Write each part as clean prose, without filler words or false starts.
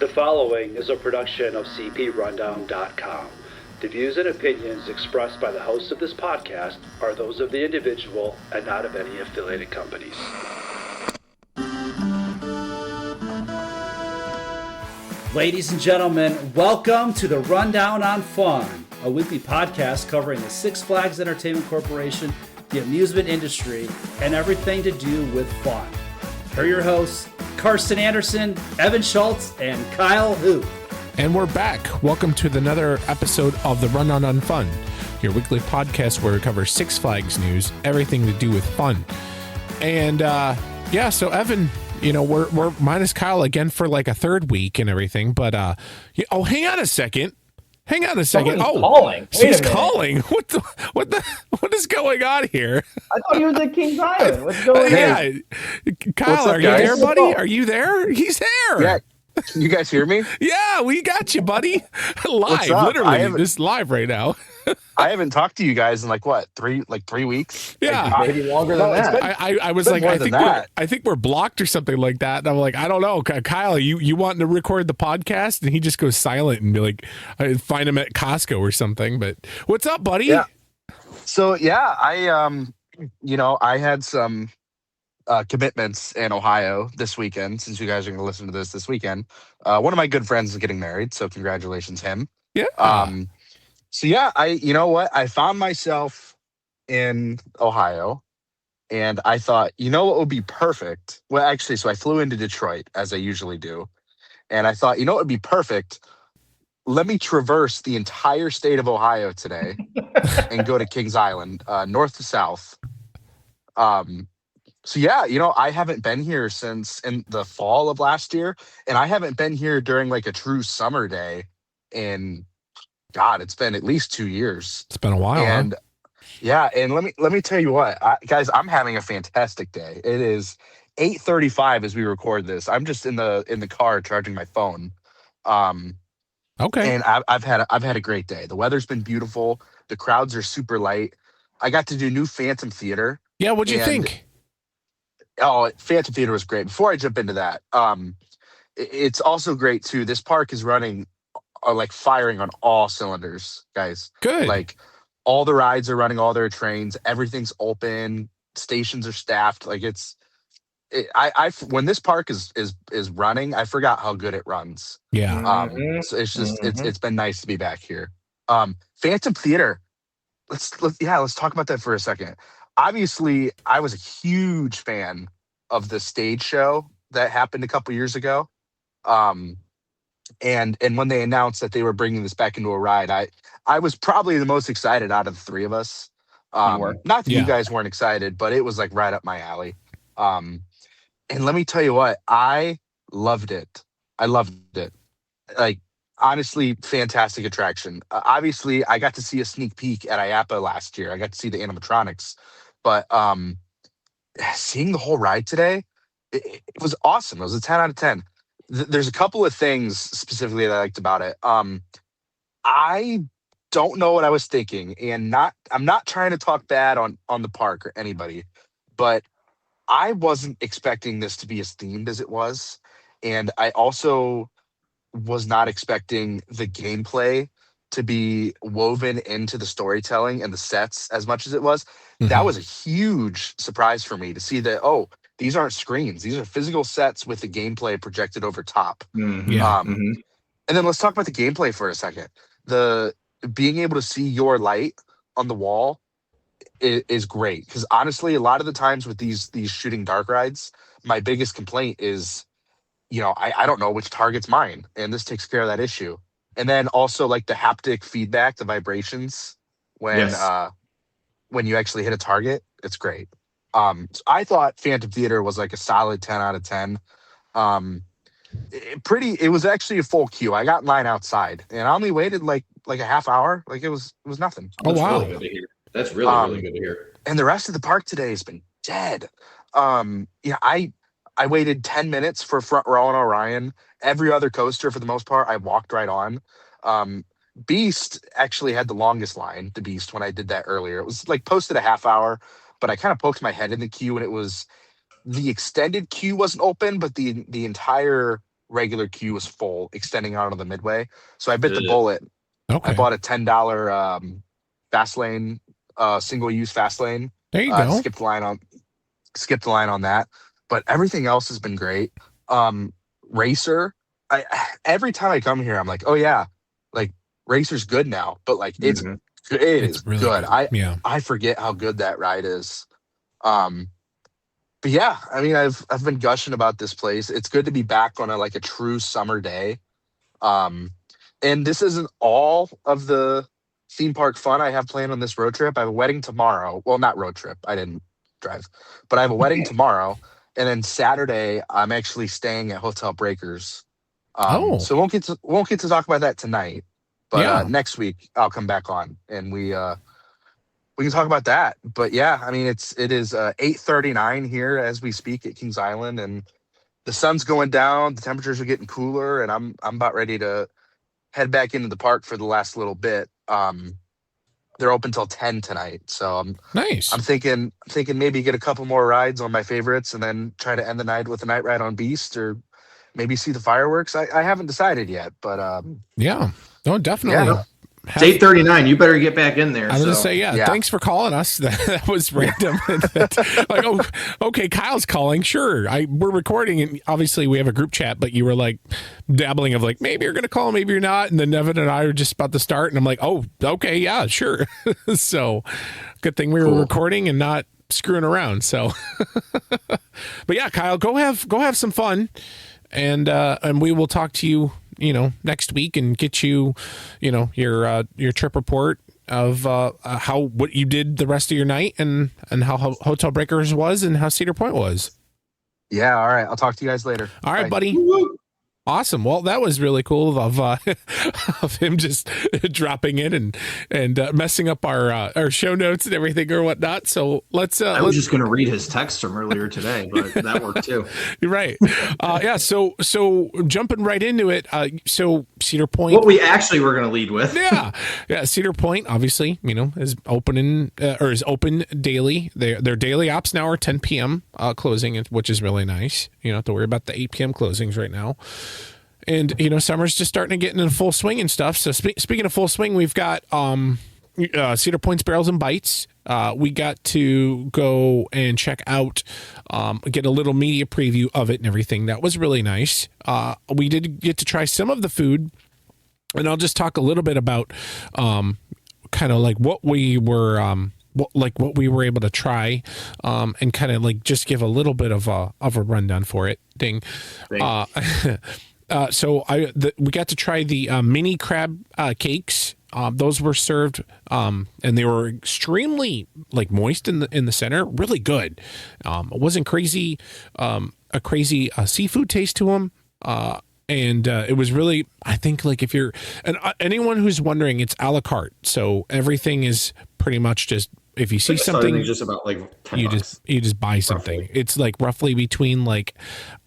The following is a production of cprundown.com. The views and opinions expressed by the hosts of this podcast are those of the individual and not of any affiliated companies. Ladies and gentlemen, welcome to the Rundown on Fun, a weekly podcast covering the Six Flags Entertainment Corporation, the amusement industry, and everything to do with fun. Here are your hosts, Carsten Anderson, Evan Schultz, and Kyle Hu. And we're back. Welcome to another episode of the Rundown on Fun, your weekly podcast where we cover Six Flags news, everything to do with fun. And so Evan, you know, we're minus Kyle again for like a third week and everything. But hang on a second. Someone's calling. She's calling. What is going on here? I thought he was at Kings Island. What's going on? Yeah, Kyle, are you there, buddy? Are you there? He's there. Yeah. Can you guys hear me? Yeah, we got you, buddy. Live, literally, this live right now. I haven't talked to you guys in like 3 weeks. Yeah, maybe longer than that. I was like, I think we're blocked or something like that. And I'm like, I don't know, Kyle, you wanting to record the podcast? And he just goes silent and be like, I find him at Costco or something. But what's up, buddy? Yeah. So I had some commitments in Ohio this weekend. Since you guys are going to listen to this weekend, one of my good friends is getting married, so congratulations him. Yeah. I found myself in Ohio, and I thought, what would be perfect? Well, actually, so I flew into Detroit as I usually do, and I thought, what would be perfect? Let me traverse the entire state of Ohio today and go to Kings Island, north to south. I haven't been here since in the fall of last year, and I haven't been here during like a true summer day in, God, it's been at least 2 years. It's been a while. And and let me tell you what, guys, I'm having a fantastic day. It is 8:35 as we record this. I'm just in the car charging my phone. Okay. And I've had a great day. The weather's been beautiful. The crowds are super light. I got to do new Phantom Theater. Yeah, what'd you think? Oh, Phantom Theater was great. Before I jump into that, it's also great too. This park is running, like firing on all cylinders, guys. Good. Like all the rides are running, all their trains, everything's open, stations are staffed. Like when this park is running, I forgot how good it runs. Yeah. So it's just it's been nice to be back here. Phantom Theater. Let's talk about that for a second. Obviously, I was a huge fan of the stage show that happened a couple years ago. And when they announced that they were bringing this back into a ride, I was probably the most excited out of the three of us. Not that you guys weren't excited, but it was like right up my alley. And let me tell you what, I loved it. Like, honestly, fantastic attraction. Obviously, I got to see a sneak peek at IAPA last year. I got to see the animatronics. But seeing the whole ride today, it was awesome. It was a 10 out of 10. There's a couple of things specifically that I liked about it. I don't know what I was thinking, and I'm not trying to talk bad on the park or anybody, but I wasn't expecting this to be as themed as it was. And I also was not expecting the gameplay to be woven into the storytelling and the sets as much as it was. Mm-hmm. That was a huge surprise for me to see that, these aren't screens. These are physical sets with the gameplay projected over top. Mm-hmm. And then let's talk about the gameplay for a second. The being able to see your light on the wall is great. Because honestly, a lot of the times with these shooting dark rides, my biggest complaint is, I don't know which target's mine. And this takes care of that issue. And then also like the haptic feedback, the vibrations when you actually hit a target, it's great. So I thought Phantom Theater was like a solid 10 out of 10. It was actually a full queue. I got in line outside and I only waited like a half hour. Like it was nothing. Oh, wow. Really good to hear. That's really good to hear. And the rest of the park today has been dead. I waited 10 minutes for Front Row on Orion. Every other coaster, for the most part, I walked right on. Beast actually had the longest line, the Beast, when I did that earlier. It was like posted a half hour, but I kind of poked my head in the queue, and it was the extended queue wasn't open, but the entire regular queue was full, extending out on the midway. So I bit the bullet. Okay. I bought a $10 fast lane, single use fast lane. There you go. Skipped the line on that, but everything else has been great. Racer, every time I come here, I'm like, oh yeah, like Racer's good now, but like it's really good. I forget how good that ride is. But yeah, I mean, I've been gushing about this place. It's good to be back on a true summer day. And this isn't all of the theme park fun I have planned on this road trip. I have a wedding tomorrow. Well, not road trip. I didn't drive, but I have a wedding tomorrow. And then Saturday, I'm actually staying at Hotel Breakers. So won't get to talk about that tonight. But next week I'll come back on and we can talk about that. But yeah, I mean, it is 8:39 here as we speak at Kings Island, and the sun's going down. The temperatures are getting cooler, and I'm about ready to head back into the park for the last little bit. They're open till 10 tonight, so nice. I'm thinking maybe get a couple more rides on my favorites, and then try to end the night with a night ride on Beast, or maybe see the fireworks. I haven't decided yet, but definitely. Yeah. It's 8:39. You better get back in there. I was going to say, thanks for calling us. That was random. Like, oh, okay, Kyle's calling. Sure. We're recording, and obviously we have a group chat, but you were like dabbling of like, maybe you're going to call, maybe you're not. And then Nevin and I are just about to start, and I'm like, oh, okay, yeah, sure. So good thing we were recording and not screwing around. So, but yeah, Kyle, go have some fun, and we will talk to you, next week, and get you, your trip report of what you did the rest of your night, and how Hotel Breakers was, and how Cedar Point was. Yeah. All right. I'll talk to you guys later. All right, Bye. buddy. Woo-hoo. Awesome. Well, that was really cool of him just dropping in and messing up our show notes and everything or whatnot. So I was just going to read his text from earlier today, but that worked too. You're right. Yeah. So jumping right into it. So Cedar Point. What we actually were going to lead with. Yeah. Cedar Point, obviously, is open daily. Their daily ops now are 10 p.m. Closing, which is really nice. You don't have to worry about the 8 p.m. closings right now. And, summer's just starting to get into full swing and stuff. So speaking of full swing, we've got Cedar Point's Barrels and Bites. We got to go and check out, get a little media preview of it and everything. That was really nice. We did get to try some of the food, and I'll just talk a little bit about kind of like what we were what we were able to try, and kind of like just give a little bit of a rundown for it. So we got to try the mini crab cakes. Those were served, and they were extremely moist in the center. Really good. It wasn't crazy, a crazy seafood taste to them. And it was really, I think, if you're anyone who's wondering, it's a la carte. So everything is pretty much just, if you see something, just about $10, you just buy something. Roughly. It's roughly between I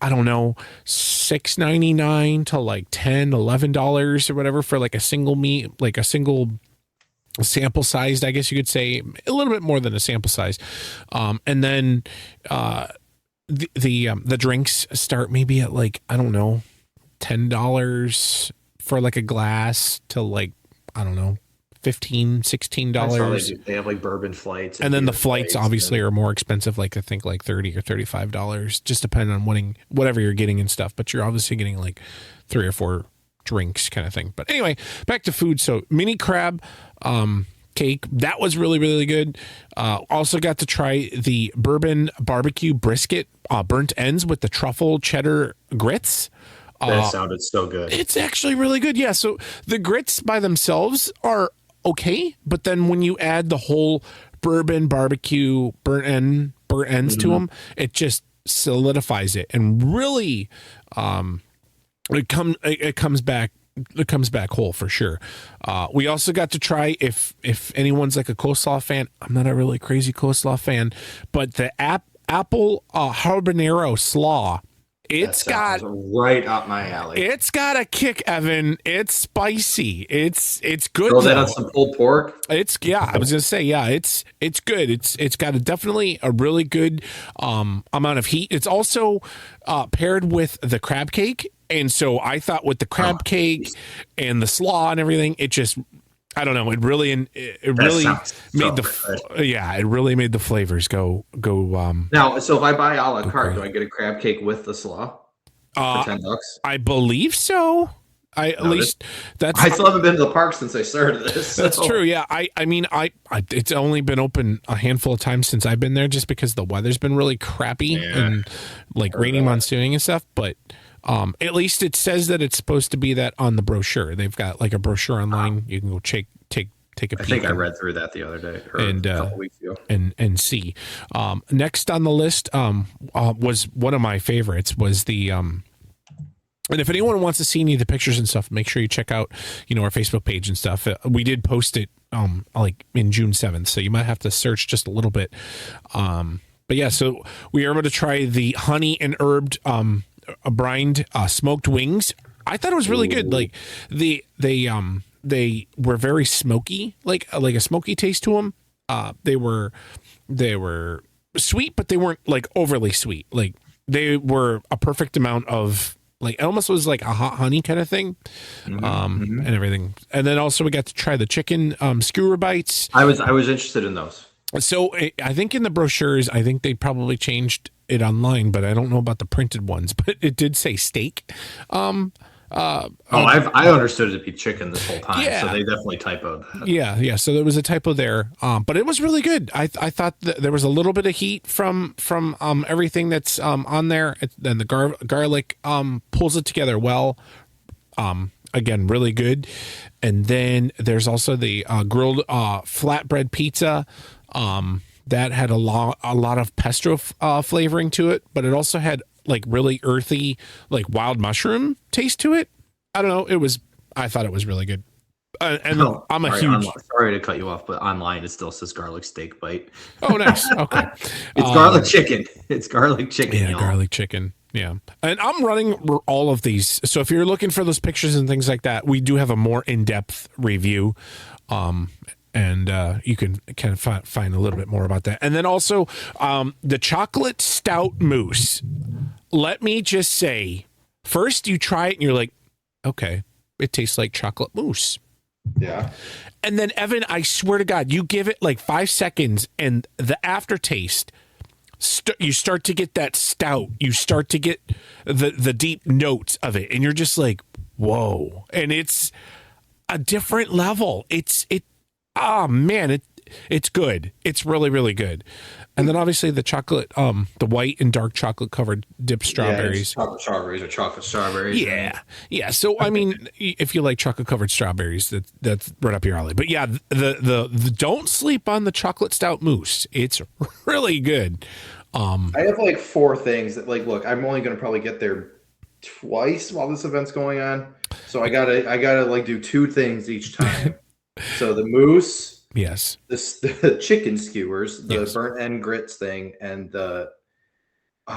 don't know, $6.99 to $10-11 or whatever for a single meat, a single sample sized, I guess you could say, a little bit more than a sample size. And then the drinks start maybe at I don't know, $10 for a glass to I don't know, $15-16. They have bourbon flights, and then the flights obviously are more expensive, I think $30 or $35, just depending on whatever you're getting and stuff. But you're obviously getting 3 or 4 drinks kind of thing. But anyway, back to food. So mini crab cake, that was really, really good. Also got to try the bourbon barbecue brisket burnt ends with the truffle cheddar grits. That sounded so good. It's actually really good. Yeah. So the grits by themselves are okay, but then when you add the whole bourbon barbecue burnt ends to them, it just solidifies it, and really, it comes back whole for sure. We also got to try, if anyone's a coleslaw fan. I'm not a really crazy coleslaw fan, but the apple habanero slaw. It's got right up my alley. It's got a kick, Evan. It's spicy. It's good. Throw that on some pulled pork. I was gonna say, it's good. It's got definitely a really good amount of heat. It's also paired with the crab cake, And so I thought with the crab cake and the slaw and everything, it just, I don't know. It really made it really made the flavors go. Now, so if I buy a la carte, do I get a crab cake with the slaw for $10? I believe so. I still haven't been to the park since I started this. That's true. Yeah. I mean, it's only been open a handful of times since I've been there, just because the weather's been really crappy and like rainy, monsooning and stuff. But at least it says that it's supposed to be that on the brochure. They've got like a brochure online. You can go take a peek. I think I read through that the other day and a couple weeks ago. And see. Next on the list was one of my favorites was the and if anyone wants to see any of the pictures and stuff, make sure you check out, our Facebook page and stuff. We did post it like in June 7th, so you might have to search just a little bit. But yeah, so we were able to try the honey and herbed brined smoked wings. I thought it was really good. Like they were very smoky, like a smoky taste to them. They were sweet, but they weren't like overly sweet. Like they were a perfect amount of, like, it almost was like a hot honey kind of thing, and everything. And then also we got to try the chicken skewer bites. I was interested in those. So I think in the brochures, I think they probably changed it online, but I don't know about the printed ones. But it did say steak. I understood it to be chicken this whole time, yeah. So they definitely typoed that. Yeah. So there was a typo there, but it was really good. I thought that there was a little bit of heat from everything that's on there, and the garlic pulls it together well. Again, really good. And then there's also the grilled flatbread pizza. That had a lot of pesto flavoring to it, but it also had like really earthy, like wild mushroom taste to it. I don't know. I thought it was really good. I'm sorry to cut you off, but online it still says garlic steak bite. Oh, nice. Okay. It's garlic chicken. It's garlic chicken. Yeah, y'all. garlic chicken. Yeah. And I'm running all of these. So if you're looking for those pictures and things like that, we do have a more in-depth review. And you can kind of find a little bit more about that. And then also the chocolate stout mousse. Let me just say, first you try it and you're like, okay, it tastes like chocolate mousse. Yeah. And then, Evan, I swear to God, you give it like 5 seconds and the aftertaste, you start to get that stout. You start to get the deep notes of it. And you're just like, whoa. And it's a different level. Oh man, it's good. It's really, really good. And then obviously the chocolate, the white and dark chocolate covered dipped strawberries. Yeah, chocolate strawberries or chocolate strawberries. Yeah. So I mean, if you like chocolate covered strawberries, that's right up your alley. But yeah, the don't sleep on the chocolate stout mousse. It's really good. I have like 4 things that, like, look, I'm only going to probably get there twice while this event's going on, so I gotta like do 2 things each time. So the mousse, yes, the chicken skewers, the yes. burnt end grits thing, and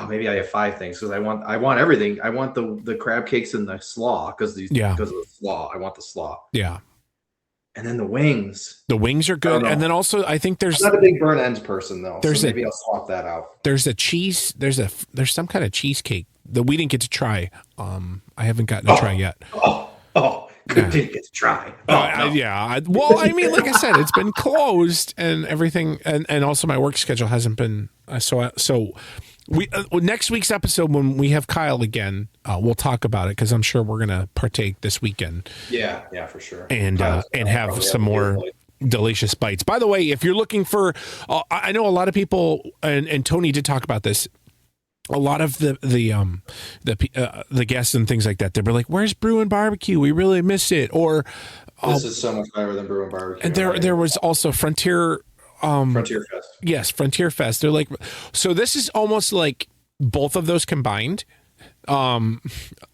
maybe I have 5 things because I want everything. I want the crab cakes and the slaw because of the slaw. I want the slaw. Yeah. And then the wings. The wings are good. And then also I think I'm not a big burnt ends person though. So maybe I'll swap that out. There's a cheese. There's some kind of cheesecake that we didn't get to try. I haven't gotten to try yet. Didn't get to try. Yeah. Well, I mean, like I said, it's been closed and everything, and also my work schedule hasn't been so. We next week's episode when we have Kyle again, we'll talk about it because I'm sure we're gonna partake this weekend. Yeah, for sure. And have some more delicious bites. By the way, if you're looking for, I know a lot of people, and Tony did talk about this. A lot of the guests and things like that, they were like, "Where's Brew and Barbecue? We really miss it." Or this is so much better than Brew and Barbecue. And there was also Frontier Fest. Yes, Frontier Fest. They're like, so this is almost like both of those combined.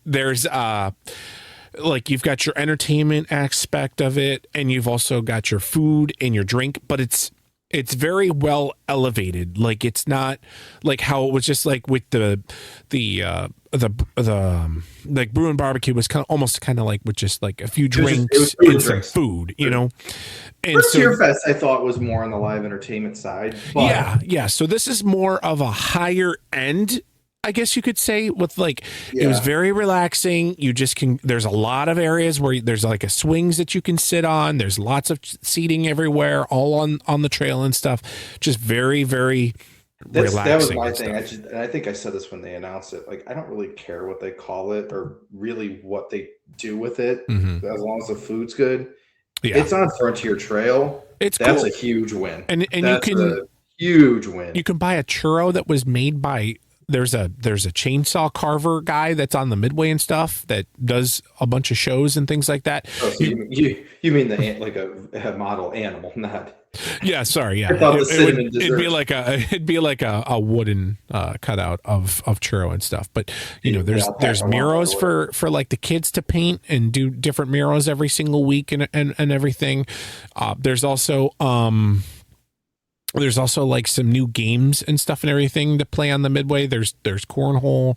There's like you've got your entertainment aspect of it, and you've also got your food and your drink, but it's very well elevated. Like it's not like how it was just like with the like Brew and Barbecue was almost kind of like with just like a few drinks and some food, you know. And Frontier Fest, I thought, was more on the live entertainment side. But yeah. So this is more of a higher end I guess you could say, with like, it was Yeah. very relaxing. You just can, there's a lot of areas where there's like a swings that you can sit on. There's lots of seating everywhere, all on the trail and stuff. Just very, very relaxing. That was my and thing. stuff. And I think I said this when they announced it. Like, I don't really care what they call it or really what they do with it, Mhm. as long as the food's good. Yeah. It's on Frontier Trail. It's That's cool. a huge win. And That's you can a huge win. you can buy a churro that was made by, there's a chainsaw carver guy that's on the Midway and stuff that does a bunch of shows and things like that. Oh, so you mean like a model animal, not? Yeah, sorry, yeah. I thought the cinnamon it'd be dessert. like a wooden cutout of churro and stuff. But you know, Yeah, I'll pass there's along murals or for like the kids to paint and do different murals every single week and everything. There's also like some new games and stuff and everything to play on the Midway. There's cornhole.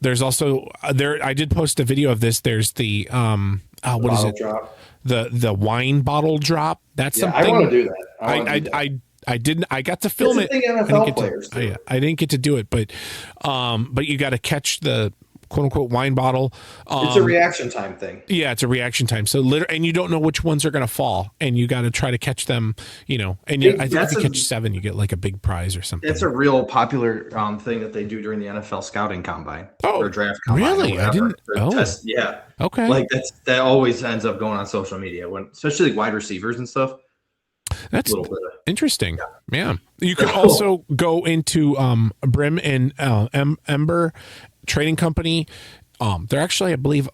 There's also there. I did post a video of this. There's the what is it? Drop. The wine bottle drop. That's Yeah, something I want to do that. I didn't. I got to film It's a it. thing NFL players do. I didn't get to do it, but you got to catch the quote unquote wine bottle. It's a reaction time thing. Yeah, it's a reaction time. So and you don't know which ones are going to fall, and you got to try to catch them. You know, and I think if you catch 7, you get like a big prize or something. It's a real popular thing that they do during the NFL scouting combine or draft combine. Really? I didn't. Yeah. Okay. Like that always ends up going on social media especially like wide receivers and stuff. That's A little bit of, interesting. Yeah. You can also go into Brim and Ember Trading Company. They're actually, I believe,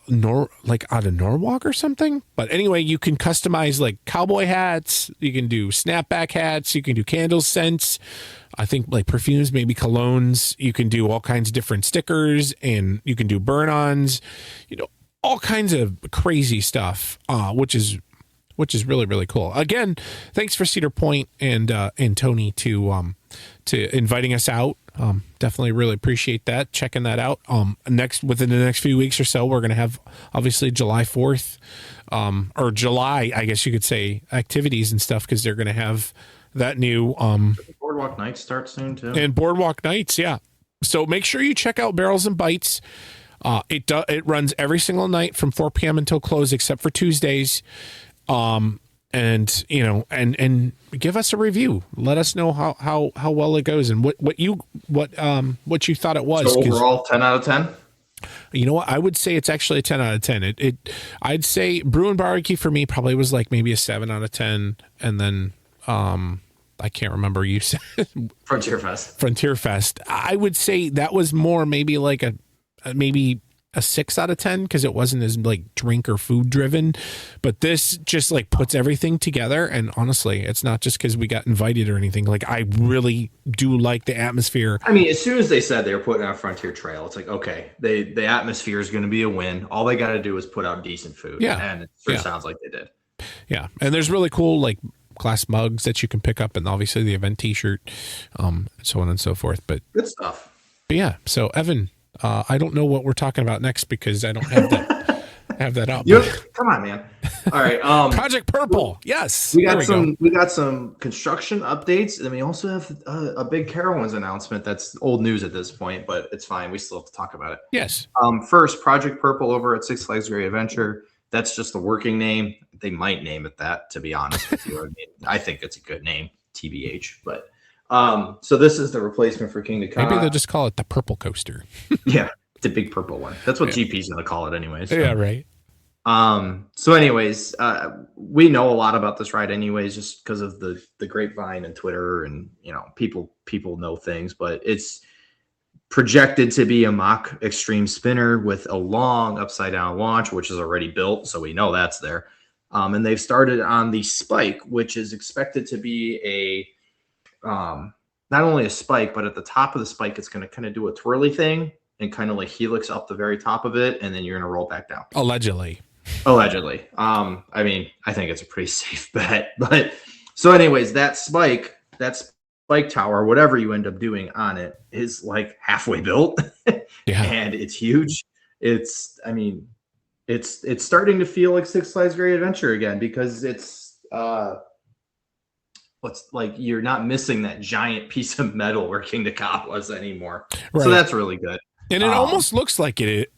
like out of Norwalk or something. But anyway, you can customize like cowboy hats. You can do snapback hats. You can do candles, scents. I think like perfumes, maybe colognes. You can do all kinds of different stickers, and you can do burn-ons. You know, all kinds of crazy stuff, which is really, really cool. Again, thanks for Cedar Point and Tony to inviting us out. Definitely really appreciate that. Checking that out. Within the next few weeks or so, we're going to have obviously July 4th, or July, I guess you could say, activities and stuff, because they're going to have that new Boardwalk Nights start soon too. And Boardwalk Nights, yeah. So make sure you check out Barrels and Bites. It runs every single night from 4 p.m. until close, except for Tuesdays. And you know, and give us a review. Let us know how well it goes and what you thought it was. So overall, 10 out of 10. You know what? I would say it's actually a 10 out of 10. I'd say Brew and Barbecue for me probably was like maybe a 7 out of 10, and then I can't remember, you said Frontier Fest. Frontier Fest. I would say that was more maybe like maybe a 6 out of 10, because it wasn't as like drink or food driven. But this just like puts everything together. And honestly, it's not just because we got invited or anything. Like, I really do like the atmosphere. I mean, as soon as they said they were putting out Frontier Trail, it's like, okay, the atmosphere is going to be a win. All they got to do is put out decent food. Yeah. And it sure sounds like they did. Yeah. And there's really cool like glass mugs that you can pick up, and obviously the event t-shirt, so on and so forth. But good stuff. But yeah. So Evan, I don't know what we're talking about next, because I don't have that up. Come on, man. All right. Project Purple. Yes. We got some construction updates, and we also have a big Carowinds announcement that's old news at this point, but it's fine. We still have to talk about it. Yes. First, Project Purple over at Six Flags Great Adventure. That's just the working name. They might name it that, to be honest with you. I mean, I think it's a good name, TBH. But so this is the replacement for King Ka. Maybe they'll just call it the Purple Coaster. Yeah, the big purple one. That's what GP's gonna call it anyways. So. Yeah, right. So anyways, we know a lot about this ride anyways, just because of the grapevine and Twitter, and you know, people know things, but it's projected to be a mock extreme spinner with a long upside down launch, which is already built, so we know that's there. And they've started on the spike, which is expected to be a not only a spike, but at the top of the spike, it's going to kind of do a twirly thing and kind of like helix up the very top of it, and then you're going to roll back down. Allegedly. I mean, I think it's a pretty safe bet. But so anyways, that spike tower, whatever you end up doing on it, is like halfway built. Yeah. And it's huge. It's starting to feel like Six Flags Great Adventure again, because it's what's like you're not missing that giant piece of metal where King the Cop was anymore. Right. So that's really good. And it almost looks like it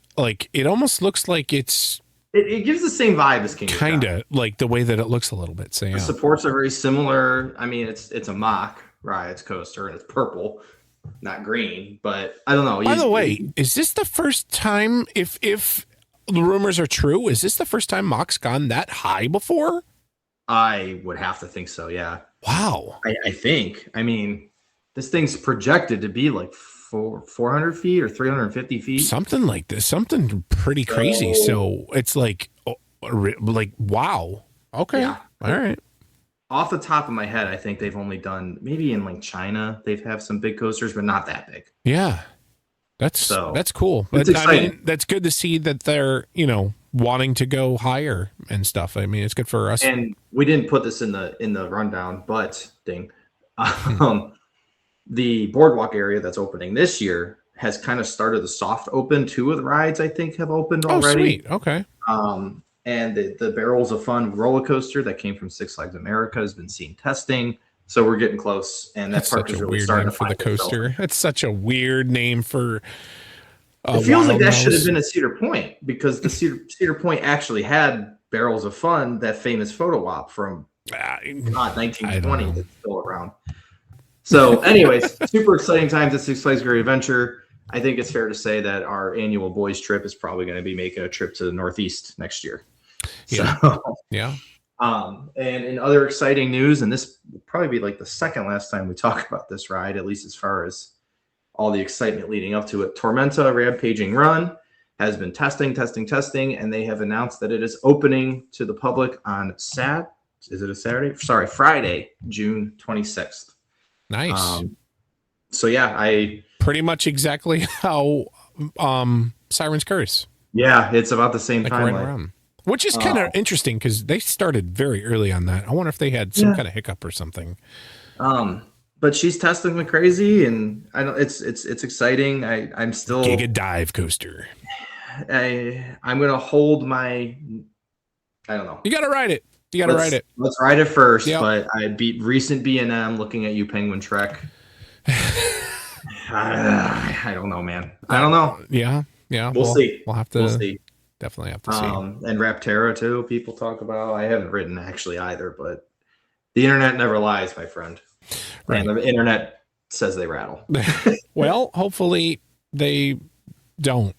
almost looks like it's it gives the same vibe as King the Cop. Kind of like the way that it looks a little bit. So yeah. The supports are very similar. I mean, it's a mock Riot's coaster and it's purple, not green, but I don't know. By the way, is this the first time, if the rumors are true, is this the first time mock's gone that high before? I would have to think so, yeah. Wow. I think. I mean, this thing's projected to be like 400 feet or 350 feet. Something like this. Something pretty crazy. So it's like wow. Okay. Yeah. All right. Off the top of my head, I think they've only done, maybe in like China, they've have some big coasters, but not that big. Yeah. That's cool. But I mean, that's good to see that they're, wanting to go higher and stuff. I mean, it's good for us. And we didn't put this in the rundown, but the boardwalk area that's opening this year has kind of started the soft open. 2 of the rides I think have opened already. Sweet. Okay. And the Barrels of Fun roller coaster that came from Six Flags America has been seen testing. So we're getting close, and that park is really starting to for the coaster. itself. That's such a weird name for. It feels like that should have been at Cedar Point, because the Cedar Point actually had Barrels of Fun, that famous photo op from 1920 that's still around. So, anyways, super exciting times at Six Flags Great Adventure. I think it's fair to say that our annual boys trip is probably going to be making a trip to the Northeast next year. Yeah. So, yeah. And in other exciting news, and this will probably be like the second last time we talk about this ride, at least as far as all the excitement leading up to it. Tormenta Rampaging Run has been testing, and they have announced that it is opening to the public on Friday, June 26th. Nice. So yeah, I pretty much exactly how Siren's Curse. Yeah, it's about the same time. Right around. Which is kind of interesting because they started very early on that. I wonder if they had some kind of hiccup or something. But she's testing like crazy, and I don't. It's exciting. I'm still Giga Dive coaster. I'm gonna hold my. I don't know. You gotta ride it. Ride it. Let's ride it first. Yep. But I beat recent B&M. Looking at you, Penguin Trek. I don't know, man. I don't know. Yeah. We'll see. We'll have to. We'll see. Definitely have to see. And Raptera too. People talk about. I haven't ridden actually either, but the internet never lies, my friend. Right. And the internet says they rattle. Well, hopefully they don't,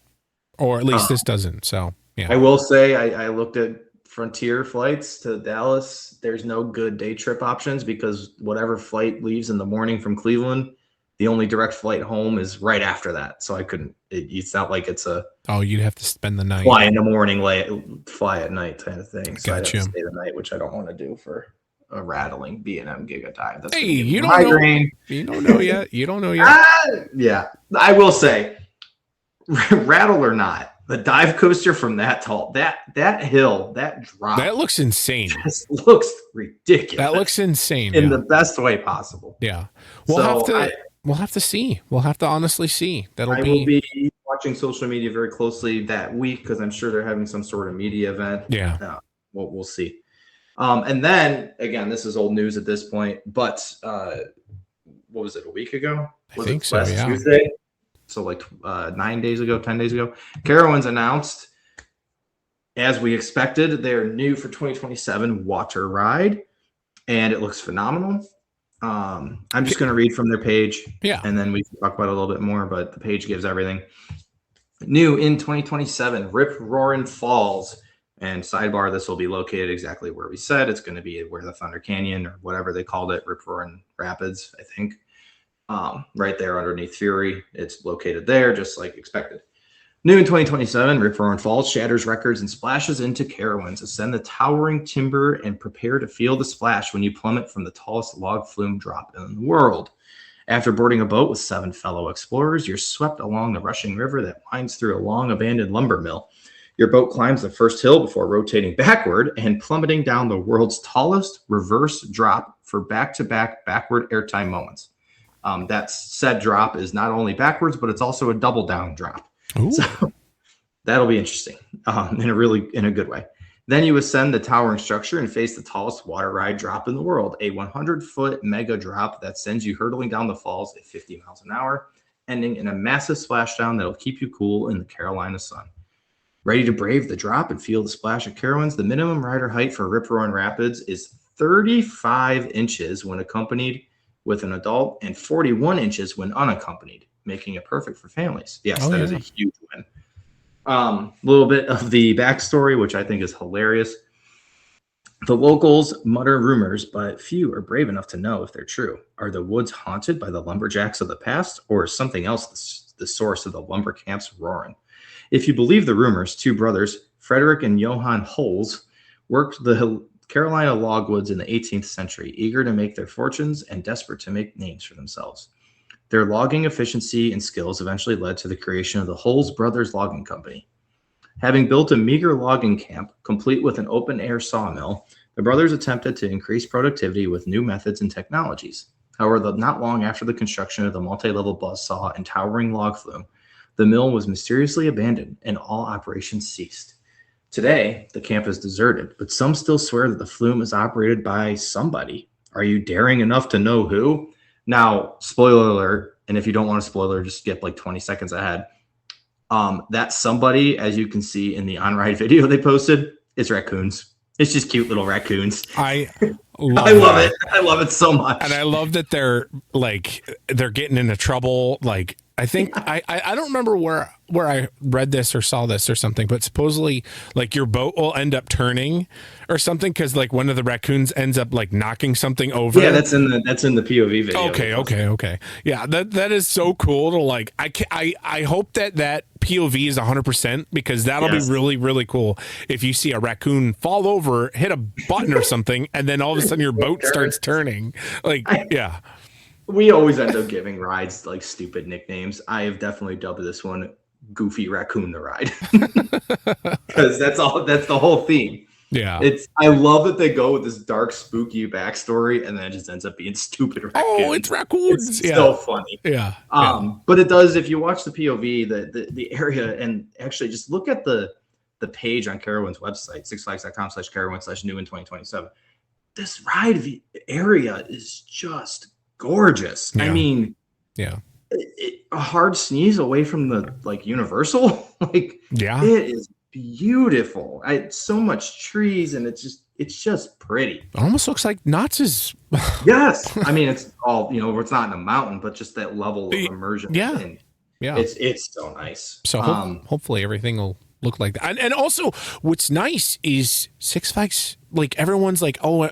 or at least this doesn't. So yeah. I will say I looked at Frontier flights to Dallas. There's no good day trip options because whatever flight leaves in the morning from Cleveland, the only direct flight home is right after that. So I couldn't. It's not like it's a. Oh, you'd have to spend the night. Fly in the morning, fly at night kind of thing. So gotcha. I'd have to stay the night, which I don't want to do for a rattling B&M Giga Dive. That's hey, you don't know. You don't know yet. You don't know yet. Yeah, I will say, rattle or not, the dive coaster from that tall, that hill, that drop, that looks insane. Just looks ridiculous. That looks insane in the best way possible. Yeah, we'll have to see. We'll have to honestly see. I will be watching social media very closely that week because I'm sure they're having some sort of media event. Yeah, we'll see. And then again, this is old news at this point, but what was it, a week ago? I think so, yeah. Tuesday? So like 10 days ago, Carowinds announced, as we expected, their new for 2027 water ride, and it looks phenomenal. I'm just going to read from their page, and then we can talk about it a little bit more, but the page gives everything. New in 2027, Rip Roarin' Falls. And sidebar, this will be located exactly where we said. It's going to be where the Thunder Canyon or whatever they called it, Rip Roarin' Rapids, I think. Right there underneath Fury. It's located there, just like expected. New in 2027, Rip Roarin' Falls shatters records and splashes into Carowinds. Ascend the towering timber and prepare to feel the splash when you plummet from the tallest log flume drop in the world. After boarding a boat with 7 fellow explorers, you're swept along the rushing river that winds through a long abandoned lumber mill. Your boat climbs the first hill before rotating backward and plummeting down the world's tallest reverse drop for back-to-back backward airtime moments. That said drop is not only backwards, but it's also a double down drop. So that'll be interesting in a good way. Then you ascend the towering structure and face the tallest water ride drop in the world, a 100-foot mega drop that sends you hurtling down the falls at 50 miles an hour, ending in a massive splashdown that'll keep you cool in the Carolina sun. Ready to brave the drop and feel the splash of Carowinds? The minimum rider height for Rip Roaring Rapids is 35 inches when accompanied with an adult and 41 inches when unaccompanied, making it perfect for families. Yes, that is a huge win. A little bit of the backstory, which I think is hilarious. The locals mutter rumors, but few are brave enough to know if they're true. Are the woods haunted by the lumberjacks of the past, or is something else the source of the lumber camps roaring? If you believe the rumors, two brothers, Frederick and Johann Holz, worked the Carolina logwoods in the 18th century, eager to make their fortunes and desperate to make names for themselves. Their logging efficiency and skills eventually led to the creation of the Holz Brothers Logging Company. Having built a meager logging camp, complete with an open-air sawmill, the brothers attempted to increase productivity with new methods and technologies. However, not long after the construction of the multi-level buzzsaw and towering log flume, the mill was mysteriously abandoned and all operations ceased. Today, the camp is deserted, but some still swear that the flume is operated by somebody. Are you daring enough to know who? Now, spoiler alert, and if you don't want a spoiler, just skip like 20 seconds ahead. That somebody, as you can see in the on-ride video they posted, is raccoons. It's just cute little raccoons. I love it. I love it so much. And I love that they're getting into trouble. Like, I think I don't remember where I read this or saw this or something, but supposedly like your boat will end up turning or something because like one of the raccoons ends up like knocking something over. Yeah, that's in the POV video. Okay. Yeah, that is so cool to like. I hope that POV is 100% because that'll be really, really cool if you see a raccoon fall over, hit a button or something, and then all of a sudden your boat starts turning. Like, yeah. We always end up giving rides like stupid nicknames. I have definitely dubbed this one Goofy Raccoon the Ride because that's the whole theme. Yeah, I love that they go with this dark, spooky backstory, and then it just ends up being stupid raccoons. Oh, it's raccoons! It's so funny. Yeah. But it does. If you watch the POV, the area, and actually just look at the page on Carowinds' website, sixflags.com/Carowinds/new in 2027. This ride area is just gorgeous. Yeah. I mean, yeah, a hard sneeze away from the like Universal. Like, yeah, it is beautiful. So much trees, and it's just pretty. It almost looks like Knott's. Yes, I mean it's all it's not in a mountain, but just that level of immersion. Yeah, and yeah, it's so nice. So hopefully everything will look like that. And also, what's nice is Six Flags. Like everyone's like, oh,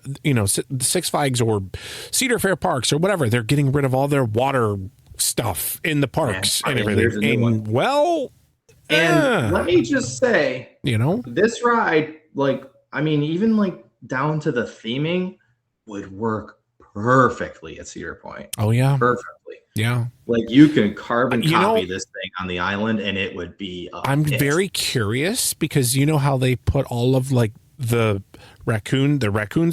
Six Flags or Cedar Fair Parks or whatever. They're getting rid of all their water stuff in the parks and everything. And let me just say, this ride, like, I mean, even like down to the theming would work perfectly at Cedar Point. Oh yeah, perfectly. Yeah, like you can carbon copy this thing on the island, and it would be. I'm very curious because you know how they put all of like the raccoons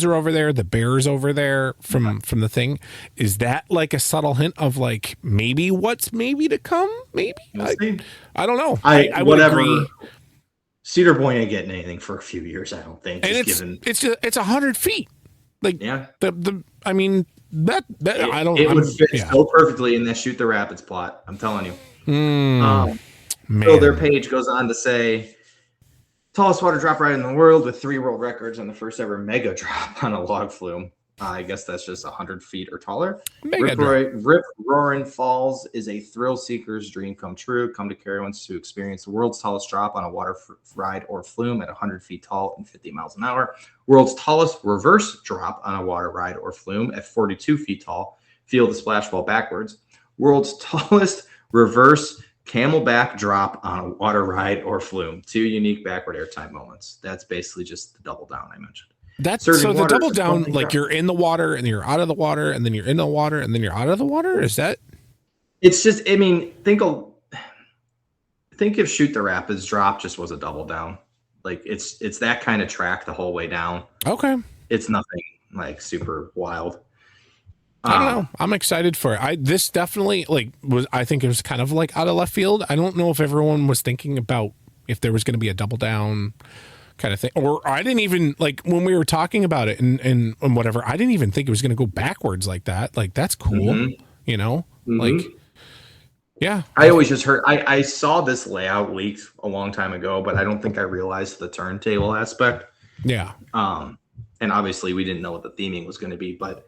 are over there, the bears over there from the thing. Is that like a subtle hint of like maybe what's maybe to come? Maybe I don't know. I would agree. Cedar Point ain't getting anything for a few years, I don't think. And it's 100 feet. Like I mean that it would fit so perfectly in that Shoot the Rapids plot. I'm telling you. Man. So their page goes on to say, tallest water drop ride in the world with 3 world records on the first ever mega drop on a log flume. I guess that's just 100 feet or taller. Rip Roaring Falls is a thrill seeker's dream come true. Come to Carowinds to experience the world's tallest drop on a water ride or flume at 100 feet tall and 50 miles an hour. World's tallest reverse drop on a water ride or flume at 42 feet tall. Feel the splash fall backwards. World's tallest reverse camelback drop on a water ride or flume. 2 unique backward airtime moments. That's basically just the double down I mentioned. That's so the double down, like you're in the water and then you're out of the water and then you're in the water and then you're out of the water. Is that? It's just, I mean, think if Shoot the Rapids drop just was a double down. Like it's that kind of track the whole way down. Okay. It's nothing like super wild. I don't know. I'm excited for it. This definitely I think it was kind of like out of left field. I don't know if everyone was thinking about if there was going to be a double down kind of thing. Or I didn't even like when we were talking about it and whatever, I didn't even think it was going to go backwards like that. Like, that's cool. Like, yeah. I always just heard, I saw this layout leaked a long time ago, but I don't think I realized the turntable aspect. Yeah. And obviously we didn't know what the theming was going to be, but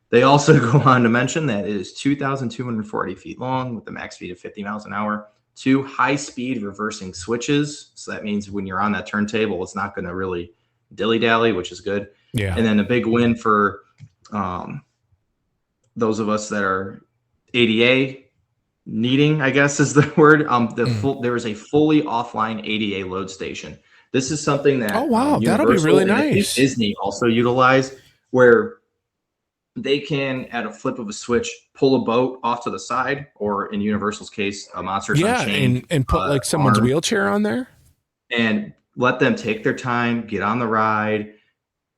they also go on to mention that it is 2,240 feet long with a max speed of 50 miles an hour, 2 high-speed reversing switches. So that means when you're on that turntable, it's not going to really dilly-dally, which is good. Yeah. And then a big win for those of us that are ADA needing, I guess is the word. There is a fully offline ADA load station. This is something that that'll be really nice. Disney also utilize, where they can, at a flip of a switch, pull a boat off to the side, or in Universal's case, a Monsters Unchained, and put like someone's wheelchair on there, and let them take their time, get on the ride.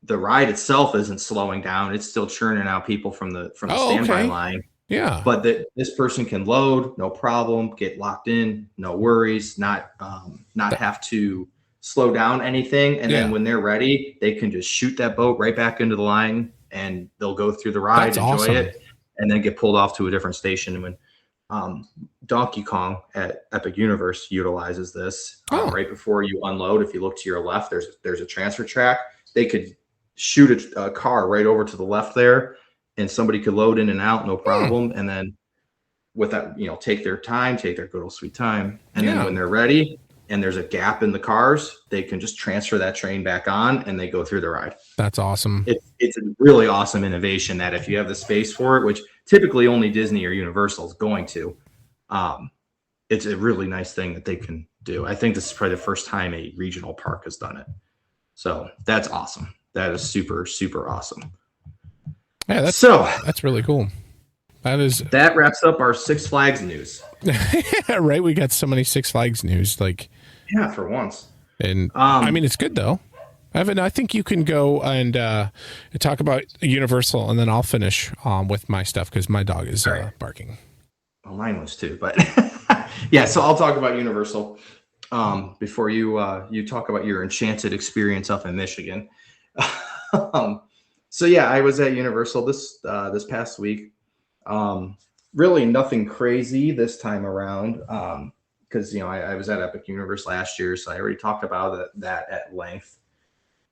The ride itself isn't slowing down; it's still churning out people from the standby line. Yeah, but this person can load, no problem, get locked in, no worries, not have to slow down anything. And then when they're ready, they can just shoot that boat right back into the line, and they'll go through the ride, enjoy it, and then get pulled off to a different station. And when Donkey Kong at Epic Universe utilizes this, right before you unload, if you look to your left, there's a transfer track. They could shoot a car right over to the left there, and somebody could load in and out, no problem. And then with that, take their time, take their good old sweet time. And then when they're ready and there's a gap in the cars, they can just transfer that train back on and they go through the ride. That's awesome. It's a really awesome innovation that if you have the space for it, which typically only Disney or Universal is going to, it's a really nice thing that they can do. I think this is probably the first time a regional park has done it. So that's awesome. That is super, super awesome. Yeah, that's really cool. That wraps up our Six Flags news. Right, we got so many Six Flags news, like for once. And I mean, it's good though. Evan, I think you can go and talk about Universal, and then I'll finish with my stuff because my dog is barking. Well, mine was too, but yeah. So I'll talk about Universal before you talk about your enchanted experience up in Michigan. So yeah, I was at Universal this past week. Really nothing crazy this time around, because I was at Epic Universe last year, so I already talked about that at length.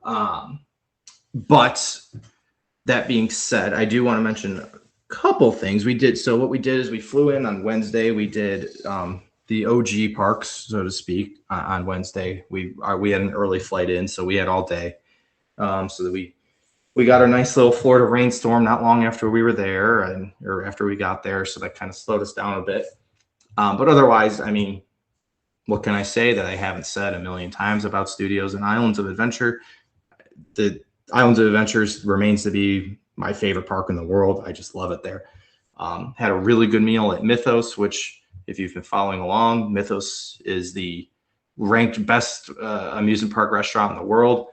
But that being said, I do want to mention a couple things we did. So what we did is we flew in on Wednesday. We did the OG parks, so to speak, on Wednesday. We had an early flight in, so we had all day. So that we got a nice little Florida rainstorm not long after we were there, or after we got there, so that kind of slowed us down a bit. But otherwise, I mean, what can I say that I haven't said a million times about Studios and Islands of Adventure? The Islands of Adventures remains to be my favorite park in the world. I just love it there. Had a really good meal at Mythos, which, if you've been following along, Mythos is the ranked best amusement park restaurant in the world.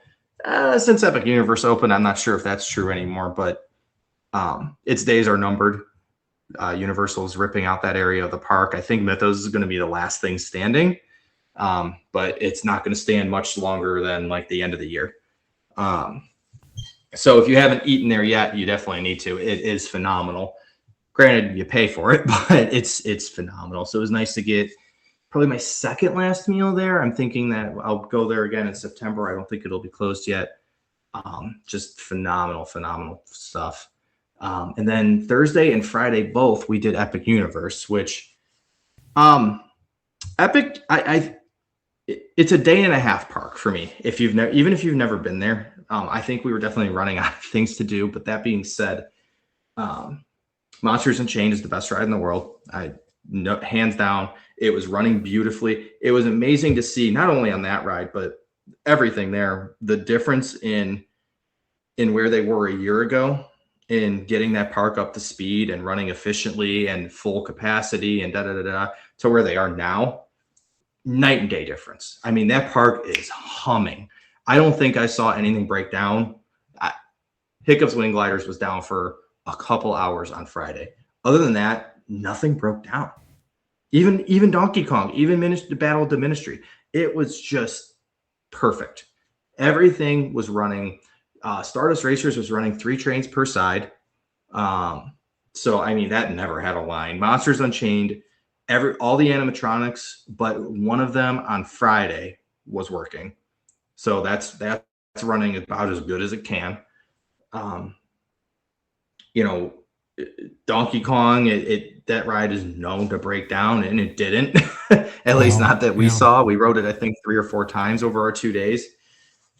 Since Epic Universe opened, I'm not sure if that's true anymore, but its days are numbered. Universal is ripping out that area of the park. I think Mythos is going to be the last thing standing, but it's not going to stand much longer than like the end of the year. So if you haven't eaten there yet, you definitely need to. It is phenomenal. Granted, you pay for it, but it's phenomenal. So it was nice to get probably my second last meal there. I'm thinking that I'll go there again in September. I don't think it'll be closed yet. Just phenomenal stuff. And then Thursday and Friday, both, we did Epic Universe, which Epic, it's a day and a half park for me. Even if you've never been there, I think we were definitely running out of things to do. But that being said, Monsters Unchained is the best ride in the world. Hands down. It was running beautifully. It was amazing to see, not only on that ride, but everything there, the difference in where they were a year ago in getting that park up to speed and running efficiently and full capacity and to where they are now. Night and day difference. I mean, that park is humming. I don't think I saw anything break down. Hiccup's Wing Gliders was down for a couple hours on Friday. Other than that, nothing broke down. Even Donkey Kong, even the Battle of the Ministry, it was just perfect. everything was running. Stardust Racers was running 3 trains per side. So I mean, that never had a line. Monsters Unchained, all the animatronics, but one of them on Friday was working. So that's running about as good as it can. Donkey Kong, that ride is known to break down, and it didn't. At least not that we saw. We rode it, I think, 3 or 4 times over our 2 days.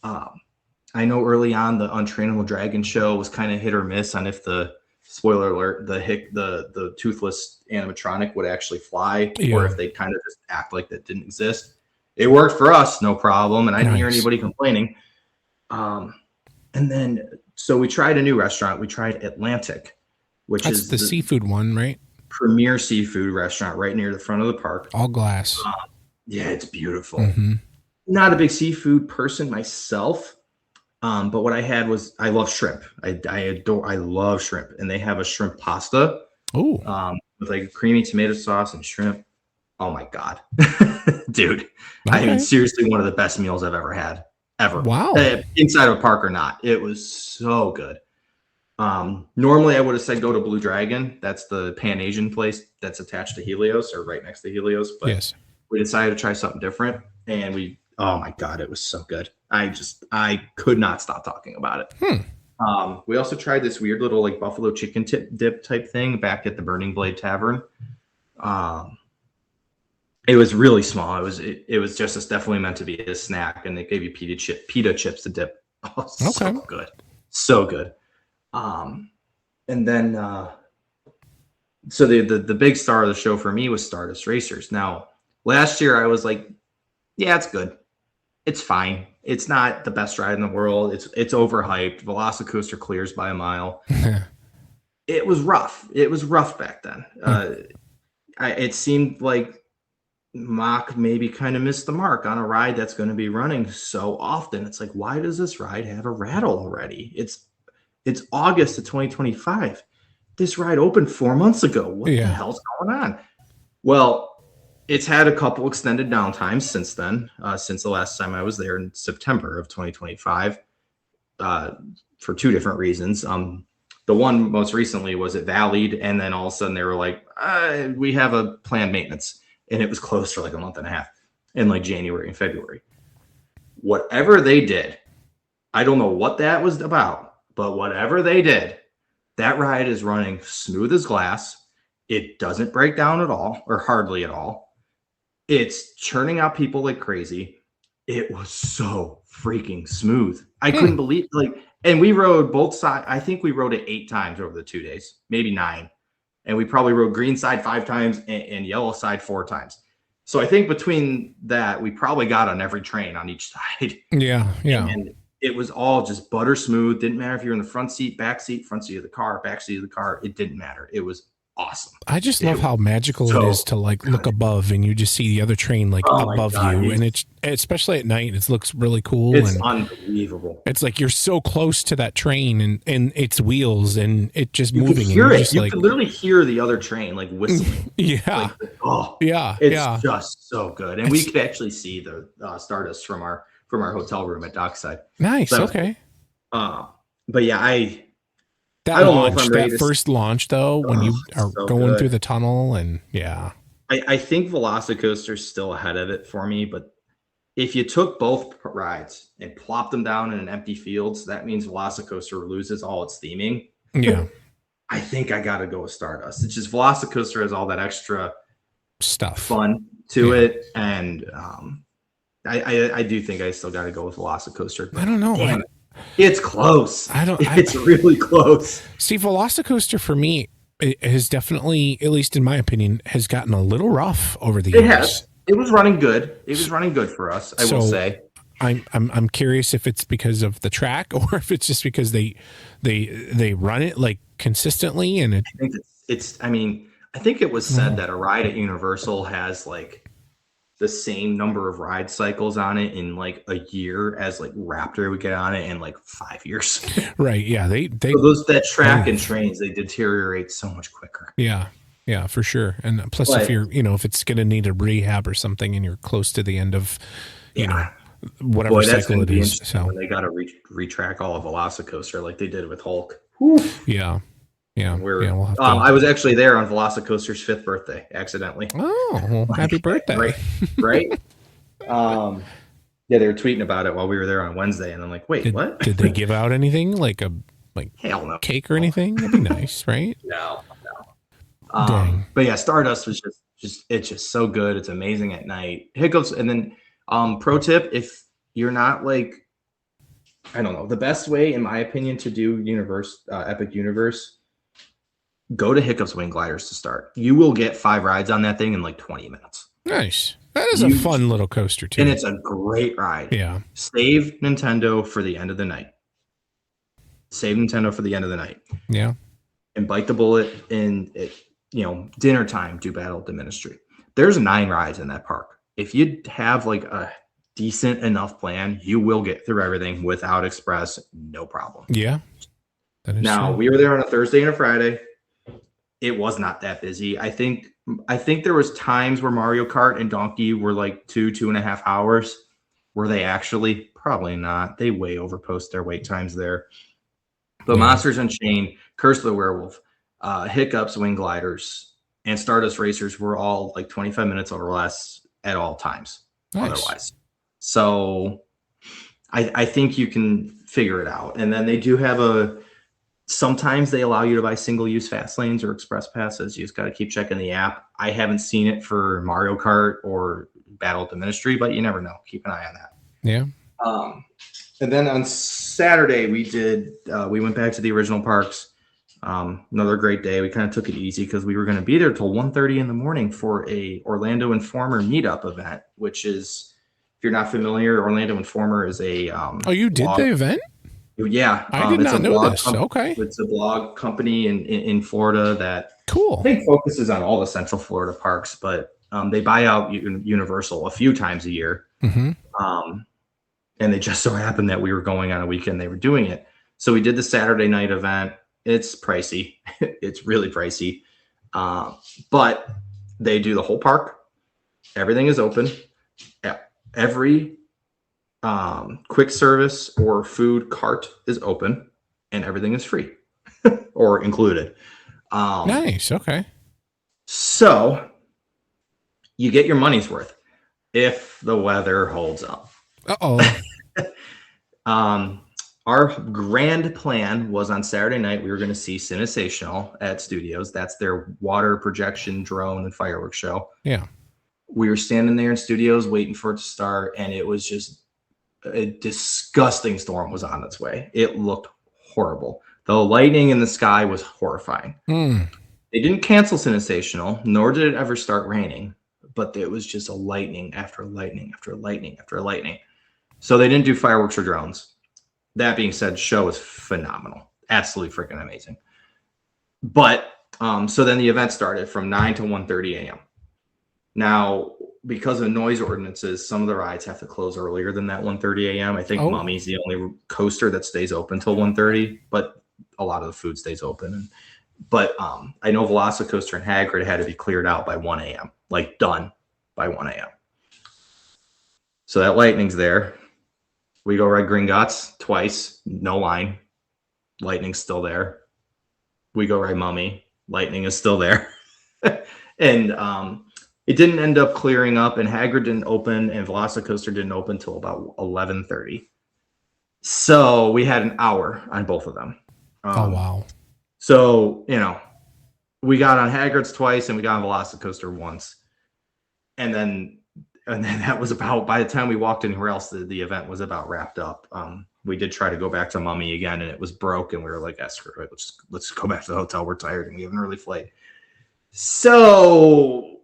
I know early on the Untrainable Dragon show was kind of hit or miss on if the, spoiler alert, the toothless animatronic would actually fly, or if they kind of just act like that didn't exist. It worked for us, no problem, and I didn't hear anybody complaining. And then, so we tried a new restaurant. We tried Atlantic, which is the seafood one, right? Premier seafood restaurant right near the front of the park. All glass. Yeah, it's beautiful. Not a big seafood person myself. But what I had was, I love shrimp. I love shrimp, and they have a shrimp pasta. Oh, with like creamy tomato sauce and shrimp. Oh my God, dude! Okay. I mean, seriously, one of the best meals I've ever had, ever. Wow! Inside of a park or not, it was so good. Normally, I would have said go to Blue Dragon. That's the Pan Asian place that's attached to Helios, or right next to Helios. But we decided to try something different, and oh my God, it was so good. I could not stop talking about it. We also tried this weird little like buffalo chicken dip type thing back at the Burning Blade Tavern. It was really small. It was just as definitely meant to be a snack, and they gave you pita chips to dip. Oh, so good. So good. And then so the big star of the show for me was Stardust Racers. Now, last year I was like, yeah, it's good. It's fine. It's not the best ride in the world. It's overhyped. Velocicoaster clears by a mile. It was rough. It was rough back then. It seemed like Mach maybe kind of missed the mark on a ride that's going to be running so often. It's like, why does this ride have a rattle already? It's August of 2025. This ride opened 4 months ago. What the hell's going on? Well, it's had a couple extended downtimes since then, since the last time I was there in September of 2025, for 2 different reasons. The one most recently was it valleyed, and then all of a sudden they were like, we have a planned maintenance, and it was closed for like a month and a half in like January and February. Whatever they did, I don't know what that was about, but whatever they did, that ride is running smooth as glass. It doesn't break down at all, or hardly at all. It's churning out people like crazy. It was so freaking smooth. I couldn't believe, and we rode both sides. I think we rode it 8 times over the 2 days, maybe 9. And we probably rode green side 5 times and yellow side 4 times. So I think between that, we probably got on every train on each side. Yeah. And it was all just butter smooth. Didn't matter if you're in the front seat, back seat, front seat of the car, back seat of the car. It didn't matter. It was awesome. I just love how magical it is to like look above and you just see the other train like above you, and it's especially at night, it looks really cool. It's unbelievable. It's like you're so close to that train and its wheels and it just moving. You can hear it. You can literally hear the other train like whistling. It's just so good, and we could actually see the Stardust from our hotel room at Dockside. Nice. So, okay. But yeah, That first launch though, when you are so going through the tunnel, and I think Velocicoaster's still ahead of it for me. But if you took both rides and plopped them down in an empty field, so that means Velocicoaster loses all its theming. Yeah, I think I got to go with Stardust. It's just Velocicoaster has all that extra fun to it, and I do think I still got to go with Velocicoaster. I don't know. Damn it. It's close. It's really close. See, Velocicoaster for me has definitely, at least in my opinion, has gotten a little rough over the years. It has. It was running good. It was running good for us, I will say. I'm curious if it's because of the track or if it's just because they run it like consistently, and I think I think it was said that a ride at Universal has like the same number of ride cycles on it in like a year as like Raptor would get on it in like 5 years. Right. Yeah. That track and trains, they deteriorate so much quicker. Yeah. Yeah, for sure. And plus if you're, if it's going to need a rehab or something and you're close to the end of, whatever Boy, that's cycle going it to be is. interesting So when they got to retrack all of Velocicoaster like they did with Hulk. yeah. We'll have to. I was actually there on Velocicoaster's 5th birthday, accidentally. Oh, well, happy birthday! Right? Yeah, they were tweeting about it while we were there on Wednesday, and I'm like, wait, what? Did they give out anything like Hell no. cake or anything? That'd be nice, right? No. Dang. But yeah, Stardust was just so good. It's amazing at night. Hiccups, and then pro tip, if you're not like, I don't know, the best way, in my opinion, to do Epic Universe, go to Hiccups Wing Gliders to start. You will get 5 rides on that thing in like 20 minutes. Nice. That is a fun little coaster too. And it's a great ride. Yeah. Save Nintendo for the end of the night. Yeah. And bite the bullet in dinner time, do Battle of the Ministry. There's 9 rides in that park. If you have like a decent enough plan, you will get through everything without Express, no problem. Yeah. That is Now, true. we were there on a Thursday and a Friday. It was not that busy. I think there was times where Mario Kart and Donkey were like 2.5 hours. Were they actually? Probably not. They way overpost their wait times there. But Monsters Unchained, Curse of the Werewolf, Hiccups, Wing Gliders, and Stardust Racers were all like 25 minutes or less at all times. Nice. Otherwise. So I think you can figure it out. And then they do have sometimes they allow you to buy single-use fast lanes or express passes. You just got to keep checking the app. I haven't seen it for Mario Kart or Battle of the Ministry, but you never know. Keep an eye on that. Yeah. And then on Saturday, we went back to the original parks. Another great day. We kind of took it easy because we were going to be there till 1:30 in the morning for a Orlando Informer meetup event, which is, if you're not familiar, Orlando Informer is a you did blog. The event? Yeah, I did not know this. Okay. It's a blog company in Florida that Cool. I think focuses on all the Central Florida parks, but they buy out Universal a few times a year. Mm-hmm. And they just so happened that we were going on a weekend they were doing it. So we did the Saturday night event. It's pricey. It's really pricey. But they do the whole park. Everything is open. Every quick service or food cart is open, and everything is free or included. Nice. Okay. So you get your money's worth if the weather holds up. Uh-oh. Our grand plan was on Saturday night, we were going to see Cinesational at Studios. That's their water projection, drone, and fireworks show. Yeah. We were standing there in Studios waiting for it to start, and it was just a disgusting storm was on its way. It looked horrible. The lightning in the sky was horrifying. They didn't cancel Cinesational, nor did it ever start raining, but it was just a lightning after lightning after lightning after lightning. So they didn't do fireworks or drones. That being said, show was phenomenal. Absolutely freaking amazing. But so then the event started from 9 to 1:30 a.m. Now, because of noise ordinances, some of the rides have to close earlier than that 1:30 a.m. I think Mummy's the only coaster that stays open till 1:30, but a lot of the food stays open. But I know Velocicoaster and Hagrid had to be cleared out by 1 a.m., like done by 1 a.m. So that lightning's there. We go ride Gringotts twice, no line. Lightning's still there. We go ride Mummy. Lightning is still there. And it didn't end up clearing up, and Hagrid didn't open, and Velocicoaster didn't open until about 11:30. So we had an hour on both of them. Oh, wow. So, we got on Hagrid's twice, and we got on Velocicoaster once. And then that was about, by the time we walked anywhere else, the event was about wrapped up. We did try to go back to Mummy again, and it was broke, and we were like, screw it. Let's go back to the hotel. We're tired, and we have an early flight. So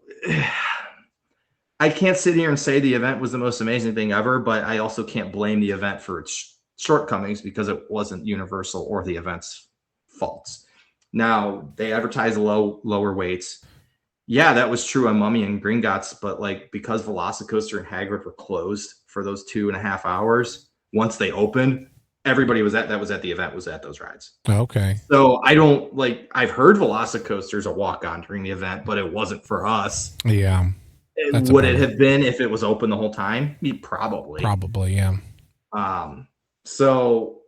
I can't sit here and say the event was the most amazing thing ever, but I also can't blame the event for its shortcomings because it wasn't Universal or the event's faults. Now, they advertise lower weights. Yeah, that was true on Mummy and Gringotts, but because Velocicoaster and Hagrid were closed for those 2.5 hours, once they opened, everybody that was at the event was at those rides. Okay. So I don't I've heard Velocicoaster's a walk-on during the event, but it wasn't for us. Yeah. That's Would it have been if it was open the whole time? Probably. Probably, yeah. So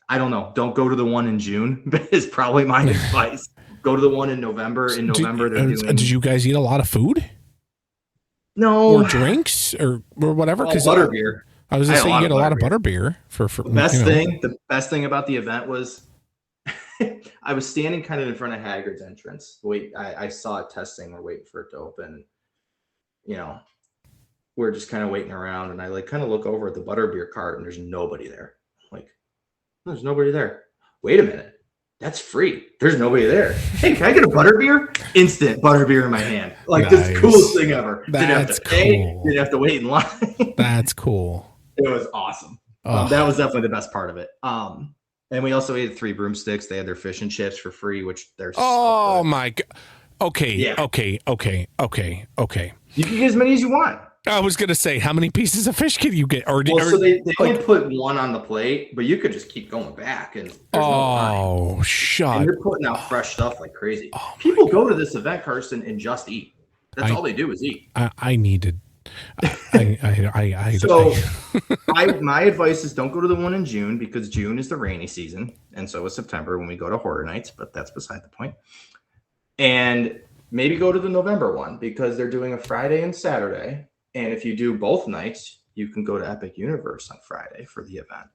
I don't know. Don't go to the one in June is probably my advice. Go to the one in November. In November, did you guys eat a lot of food? No. Or drinks or whatever? Because butterbeer. I was going to say you get a lot of butterbeer for the best thing about the event was I was standing kind of in front of Haggard's entrance. I saw it testing. We're waiting for it to open. We're just kind of waiting around, and I like kind of look over at the butterbeer cart, and there's nobody there. Like, there's nobody there. Wait a minute. That's free. There's nobody there. Hey, can I get a butterbeer? Instant butterbeer in my hand. Like, this is the coolest thing ever. Didn't have to pay. Didn't have to wait in line. That's cool. It was awesome. That was definitely the best part of it. And we also ate 3 broomsticks. They had their fish and chips for free, which they're so good. My God. Okay. Yeah. Okay. You can get as many as you want. I was going to say, how many pieces of fish can you get? So they only put one on the plate, but you could just keep going back. And shut. And you're putting out fresh stuff like crazy. People go to this event, Carsten, and just eat. That's all they do is eat. I needed. My advice is don't go to the one in June because June is the rainy season, and so is September when we go to Horror Nights. But that's beside the point. And maybe go to the November one because they're doing a Friday and Saturday. And if you do both nights, you can go to Epic Universe on Friday for the event.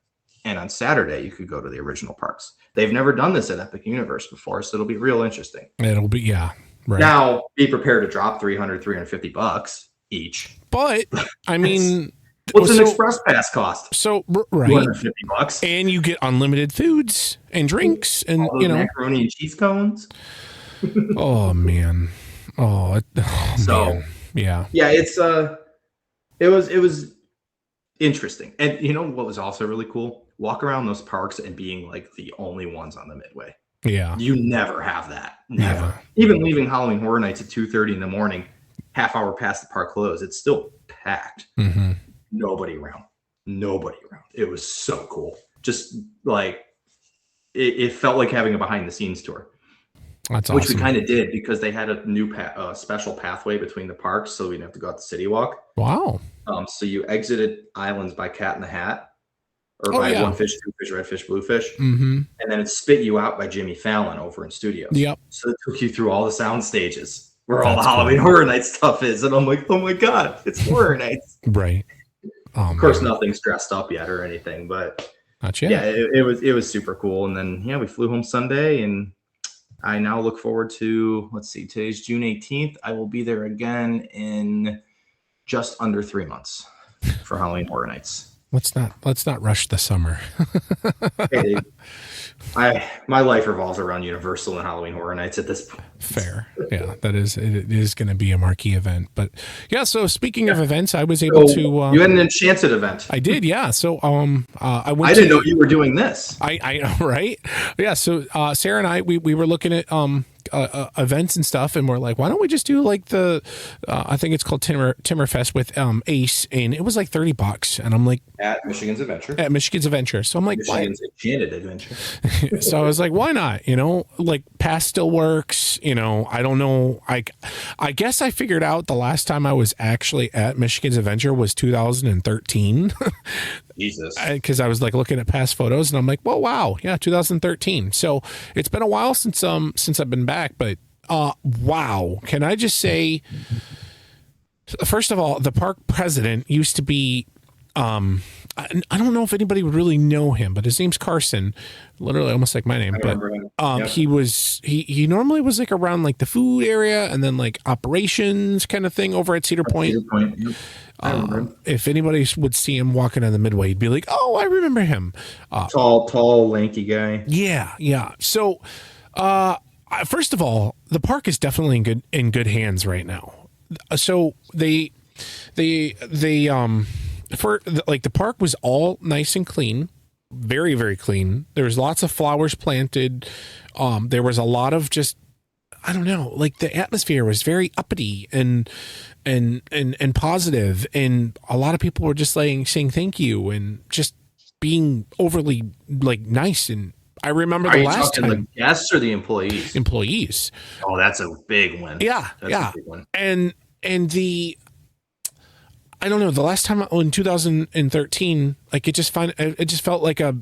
And on Saturday, you could go to the original parks. They've never done this at Epic Universe before, so it'll be real interesting. It'll be, yeah. Right. Now, be prepared to drop $350 each. But, I mean... What's an express pass cost? So, right. $250. And you get unlimited foods and drinks and, macaroni and cheese cones. Oh, man. Man. Yeah. Yeah, it was interesting. And you know what was also really cool? Walk around those parks and being like the only ones on the Midway. Yeah. You never have that. Never. Yeah. Even leaving Halloween Horror Nights at 2:30 in the morning, half hour past the park close, it's still packed. Mm-hmm. Nobody around. It was so cool. Just like it felt like having a behind the scenes tour. That's awesome. Which we kind of did because they had a new special pathway between the parks, so we didn't have to go out the city walk. Wow. So you exited islands by Cat in the Hat, or by One Fish, Two Fish, Red Fish, Blue Fish, and then it spit you out by Jimmy Fallon over in studios. Yep. So it took you through all the sound stages where all the Halloween Horror Nights stuff is, and I'm like, oh my god, it's Horror Nights. Right. Of course, nothing's dressed up yet or anything, but not yet. Yeah, it was super cool. And then we flew home Sunday and. I now look forward to, today's June 18th. I will be there again in just under 3 months for Halloween Horror Nights. Let's not rush the summer. Hey, my life revolves around Universal and Halloween Horror Nights at this point. Fair. Yeah, it is going to be a marquee event. But yeah, so speaking of events, I was able to you had an Enchanted event. I did, yeah. So I didn't know you were doing this. I know, right? Yeah, so Sarah and I we were looking at events and stuff, and we're like, why don't we just do like the I think it's called Timmerfest with Ace, and it was like $30, and I'm like, at Michigan's Adventure. So I'm like, Michigan's Enchanted Adventure. So I was like, why not? Like pass still works. I don't know. I guess I figured out the last time I was actually at Michigan's Adventure was 2013. Jesus. Because I was like looking at past photos, and I'm like, well, wow, yeah, 2013. So it's been a while since I've been back, but wow, can I just say, first of all, the park president used to be. I don't know if anybody would really know him, but his name's Carsten, literally almost like my name. But he normally was like around like the food area and then like operations kind of thing over at Cedar Point. Yep. If anybody would see him walking on the Midway, he'd be like, "Oh, I remember him." Tall, lanky guy. Yeah. So, first of all, the park is definitely in good hands right now. So the park was all nice and clean, very, very clean. There was lots of flowers planted. There was a lot of just, I don't know, like the atmosphere was very uppity and positive, and a lot of people were just like saying thank you and just being overly like nice. And I remember the last time. The guests or the employees? Employees. Oh, that's a big one. Yeah, That's a big one. And I don't know, the last time in 2013, like it just felt like a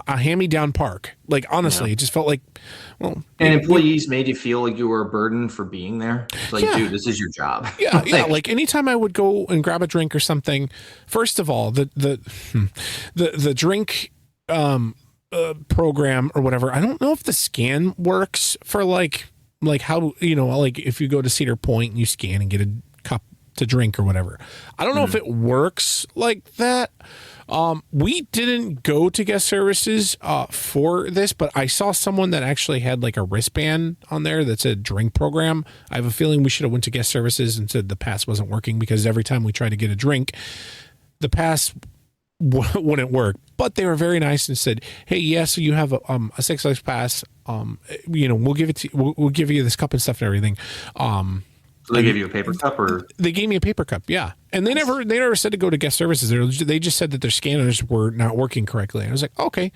hand-me-down park. Like, honestly, It just felt like, well. And employees made you feel like you were a burden for being there. It's like, dude, this is your job. Yeah, yeah. Like anytime I would go and grab a drink or something, first of all, the drink program or whatever, I don't know if the scan works for like how, like if you go to Cedar Point and you scan and get a cup to drink or whatever. I don't know if it works like that. We didn't go to guest services for this, but I saw someone that actually had like a wristband on there that said drink program. I have a feeling we should have went to guest services and said the pass wasn't working, because every time we tried to get a drink, the pass wouldn't work. But they were very nice and said, "Hey, so you have a Six Flags pass. We'll give it to you. We'll give you this cup and stuff and everything." So they gave you a paper cup, or they gave me a paper cup, yeah. And they never said to go to guest services. They just said that their scanners were not working correctly. I was like, okay.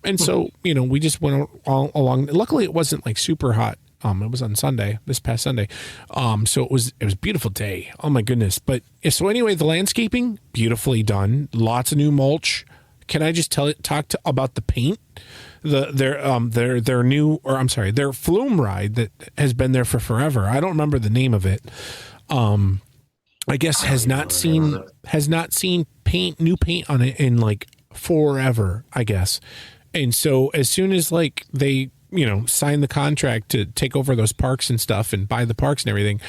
And so we just went all along. Luckily, it wasn't like super hot. It was on Sunday, this past Sunday. So it was a beautiful day. Oh my goodness. But so anyway, the landscaping, beautifully done. Lots of new mulch. Can I just talk about the paint? Their flume ride that has been there for forever. I don't remember the name of it. I guess has not seen new paint on it in like forever, I guess. And so as soon as like they signed the contract to take over those parks and stuff and buy the parks and everything,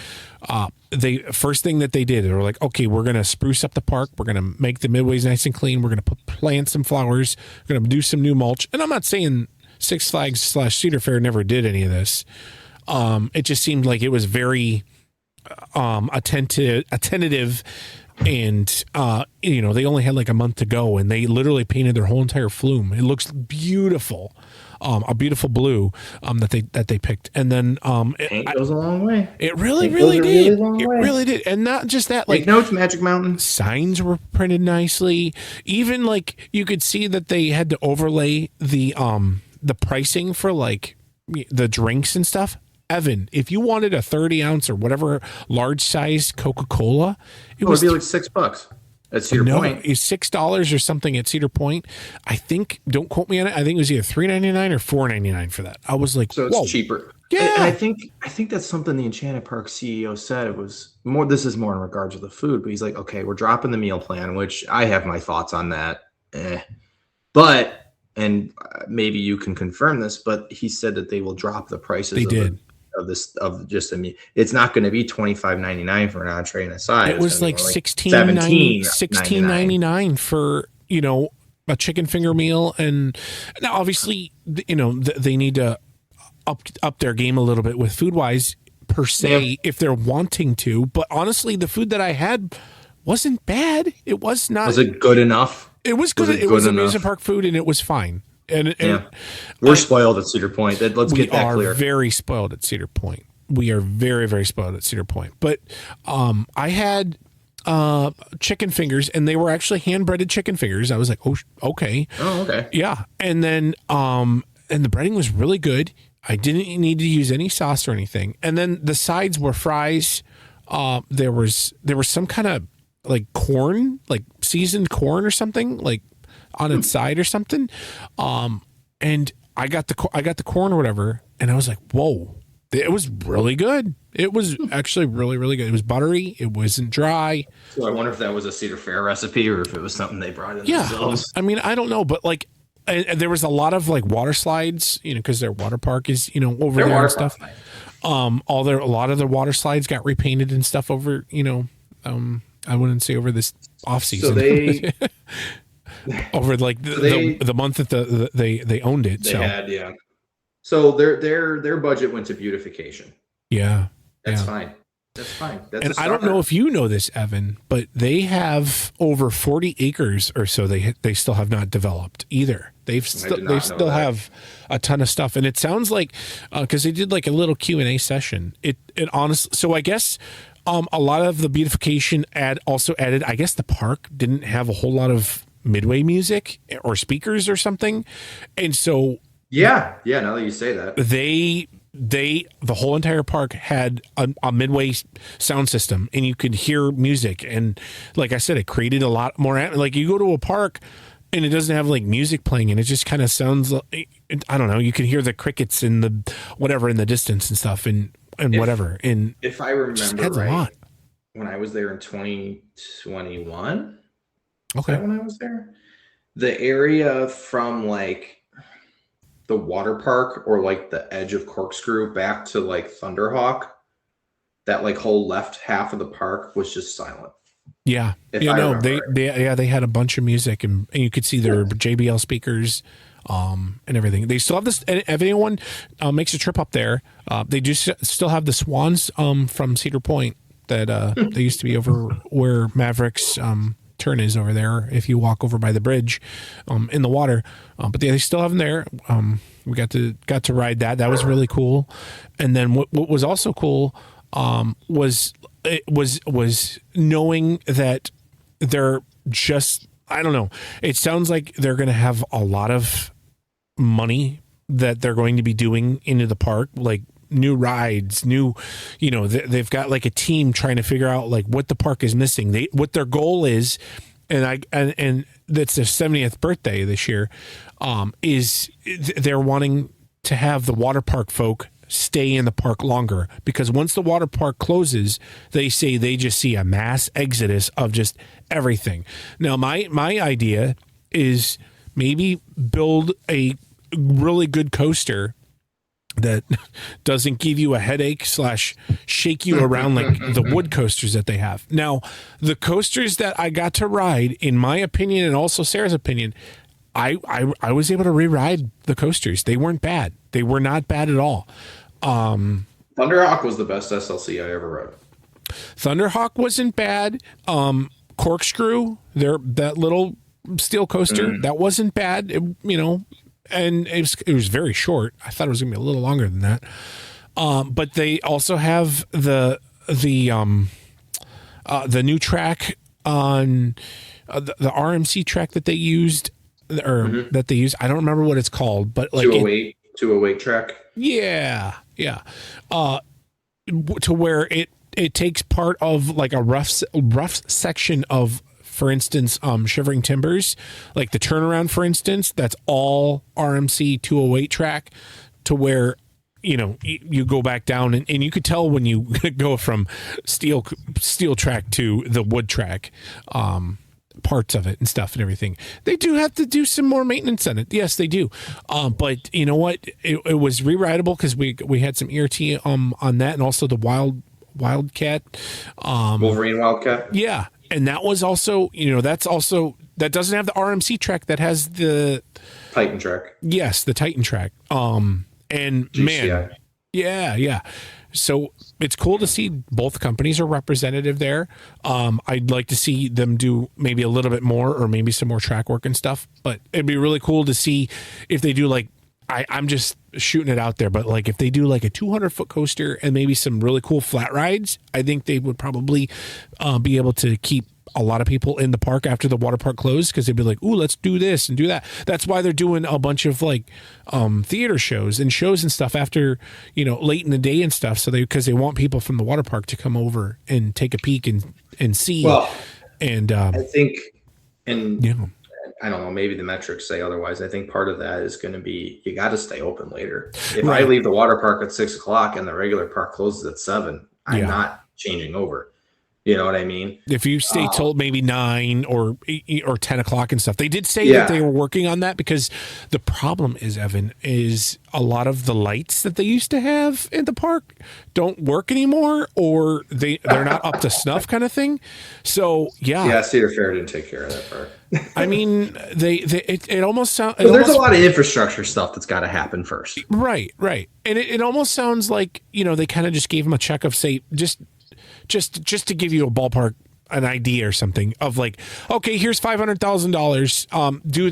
first thing that they did, they were like, okay, we're going to spruce up the park. We're going to make the midways nice and clean. We're going to plant some flowers. We're going to do some new mulch. And I'm not saying Six Flags / Cedar Fair never did any of this. It just seemed like it was very attentive, and they only had like a month to go, and they literally painted their whole entire flume. It looks beautiful. A beautiful blue that they picked, and then paint goes a long way. It really did. It really did, and not just that. Like notes, Magic Mountain signs were printed nicely. Even like you could see that they had to overlay the pricing for like the drinks and stuff. Evan, if you wanted a 30 ounce or whatever large size Coca-Cola, it would be like $6. At Cedar Point. It's $6 or something at Cedar Point. I think, don't quote me on it, I think it was either $3.99 or $4.99 for that. I was like, so it's cheaper. Yeah. And I think that's something the Enchanted Park CEO said. It was more, this is more in regards to the food, but he's like, okay, we're dropping the meal plan, which I have my thoughts on that. But, and maybe you can confirm this, but he said that they will drop the prices. They did. It's not going to be $25.99 for an entree and a side. It was like $16.99 for a chicken finger meal. And now obviously they need to up their game a little bit with food wise per se if they're wanting to. But honestly, the food that I had wasn't bad. It was not. Was it good enough? It was good. It was amusement park food, and it was fine. And we're spoiled at Cedar Point. Let's get that clear. We are very spoiled at Cedar Point. We are very, very spoiled at Cedar Point. But I had chicken fingers, and they were actually hand-breaded chicken fingers. I was like, oh, okay. Oh, okay. Yeah. And then and the breading was really good. I didn't need to use any sauce or anything. And then the sides were fries. There was some kind of like corn, like seasoned corn or something, like on its side or something. And I got the corn or whatever, and I was like, whoa, it was really good. It was actually really, really good. It was buttery. It wasn't dry. So I wonder if that was a Cedar Fair recipe or if it was something they brought in yeah. themselves. I mean, I don't know, but like, and there was a lot of like water slides, because their water park is, over there and stuff. A lot of their water slides got repainted and stuff over, I wouldn't say over this off season. So they over like the month that they owned it. Had. So their budget went to beautification. Yeah. That's fine. That's fine. And I don't know if you know this, Evan, but they have over 40 acres or so they still have not developed either. They still have a ton of stuff, and it sounds like because they did like a little Q&A session. It honestly, so I guess a lot of the beautification also added. I guess the park didn't have a whole lot of midway music or speakers or something, and so yeah. Now that you say that, they the whole entire park had a midway sound system, and you could hear music. And like I said, it created a lot more. Like you go to a park and it doesn't have like music playing, and it just kind of sounds like, I don't know. You can hear the crickets in the whatever in the distance and stuff, and whatever. And if I remember right, a lot. When I was there in 2021, okay, when I was there, the area from like the water park or like the edge of Corkscrew back to like Thunderhawk, that like whole left half of the park was just silent. Yeah. They had a bunch of music, and you could see their JBL speakers and everything. They still have this. If anyone makes a trip up there, they do still have the Swans from Cedar Point that they used to be over where Maverick's turn is over there. If you walk over by the bridge in the water, but they still have them there. We got to ride that. That was really cool. And then what was also cool was knowing that they're just, I don't know. It sounds like they're going to have a lot of money that they're going to be doing into the park, like new rides, they've got like a team trying to figure out like what the park is missing. What their goal is, and that's their 70th birthday this year, is they're wanting to have the water park folk stay in the park longer, because once the water park closes, they say they just see a mass exodus of just everything. Now, my idea is maybe build a really good coaster that doesn't give you a headache / shake you around like the wood coasters that they have. Now, the coasters that I got to ride, in my opinion, and also Sarah's opinion, I was able to re-ride the coasters. They weren't bad. They were not bad at all. Thunderhawk was the best SLC I ever rode. Thunderhawk wasn't bad. Corkscrew, that little steel coaster, that wasn't bad. And it was very short. I thought it was going to be a little longer than that. But they also have the new track on the RMC track that they used, that they use. I don't remember what it's called, but like 208 track. Yeah. To where it takes part of like a rough section of, for instance, Shivering Timbers, like the turnaround, for instance, that's all RMC 208 track, to where, you go back down and you could tell when you go from steel track to the wood track, parts of it and stuff and everything. They do have to do some more maintenance on it. Yes, they do. But you know what? It was re-rideable because we had some ERT on that, and also the Wildcat. Wolverine Wildcat. Yeah. And that was also, that doesn't have the RMC track, that has the Titan track. Yes, the Titan track. And GCI. Man, yeah. So it's cool to see both companies are representative there. I'd like to see them do maybe a little bit more, or maybe some more track work and stuff. But it'd be really cool to see if they do like, I'm just shooting it out there, but like if they do like a 200-foot coaster and maybe some really cool flat rides, I think they would probably be able to keep a lot of people in the park after the water park closed, because they'd be like, ooh, let's do this and do that. That's why they're doing a bunch of like theater shows and stuff after, late in the day and stuff. So because they want people from the water park to come over and take a peek and see. Well, and I think, I don't know, maybe the metrics say otherwise. I think part of that is going to be, you got to stay open later. If I leave the water park at 6:00 and the regular park closes at 7, I'm not changing over. You know what I mean? If you stay till maybe 9 or 10 o'clock and stuff. They did say that they were working on that, because the problem is, Evan, is a lot of the lights that they used to have in the park don't work anymore, or they're not up to snuff kind of thing. So, yeah. Cedar Fair didn't take care of that part. I mean, it almost sounds... There's a lot of infrastructure stuff that's got to happen first. Right. And it almost sounds like, they kind of just gave them a check of, say, just to give you a ballpark, an idea or something of like, okay, here's $500,000. Do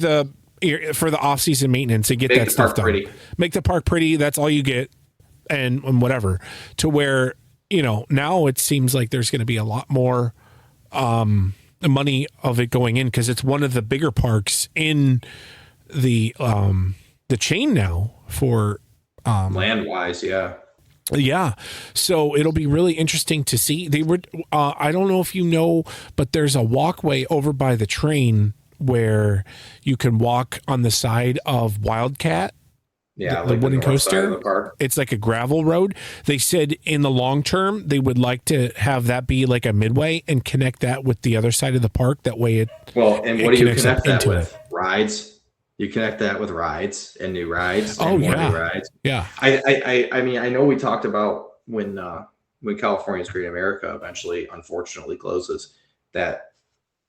for the off-season maintenance and get that stuff done. Pretty. Make the park pretty. That's all you get, and whatever. To where now it seems like there's going to be a lot more money of it going in, because it's one of the bigger parks in the chain now for Land wise, yeah. Yeah. So it'll be really interesting to see. They were, I don't know if you know, but there's a walkway over by the train where you can walk on the side of Wildcat. Yeah, The like wooden north side of coaster. the park. It's like a gravel road. They said in the long term, they would like to have that be like a midway and connect that with the other side of the park. That way Well, and what do you connects up connect that into with? Rides. You connect that with rides and new rides. Oh, and more yeah. new rides. Yeah. I mean, I know we talked about when California's Great America eventually, unfortunately, closes, that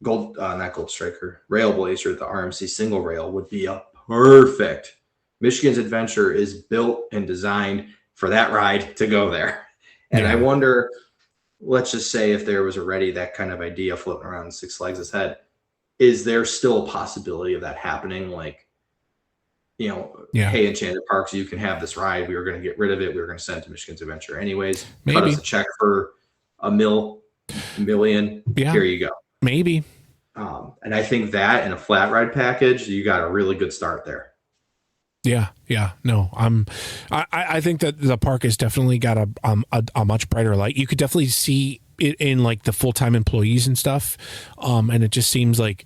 not Gold Striker, Railblazer, the RMC single rail would be a perfect. Michigan's Adventure is built and designed for that ride to go there. And I wonder, let's just say if there was already that kind of idea floating around in Six Flags' head, is there still a possibility of that happening? Like, hey, Enchanted Parks, you can have this ride. We were going to get rid of it. We were going to send it to Michigan's Adventure anyways. Maybe. Cut us a check for $1 million. Yeah. Here you go. Maybe. And I think that in a flat ride package, you got a really good start there. Yeah. No, I think that the park has definitely got a much brighter light. You could definitely see it in like the full-time employees and stuff. And it just seems like,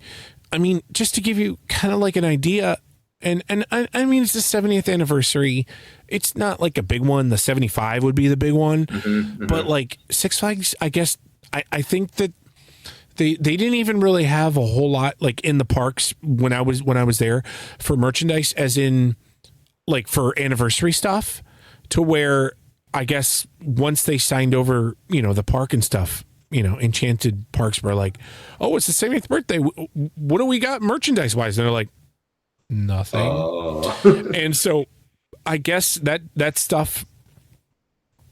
I mean, just to give you kind of like an idea, and I mean, it's the 70th anniversary. It's not like a big one. The 75 would be the big one, but like Six Flags, I guess, I think that they didn't even really have a whole lot like in the parks when I was there for merchandise, as in like for anniversary stuff, to where I guess once they signed over, the park and stuff, Enchanted Parks were like, oh, it's the 70th birthday. What do we got merchandise wise? And they're like, nothing. And so I guess that stuff,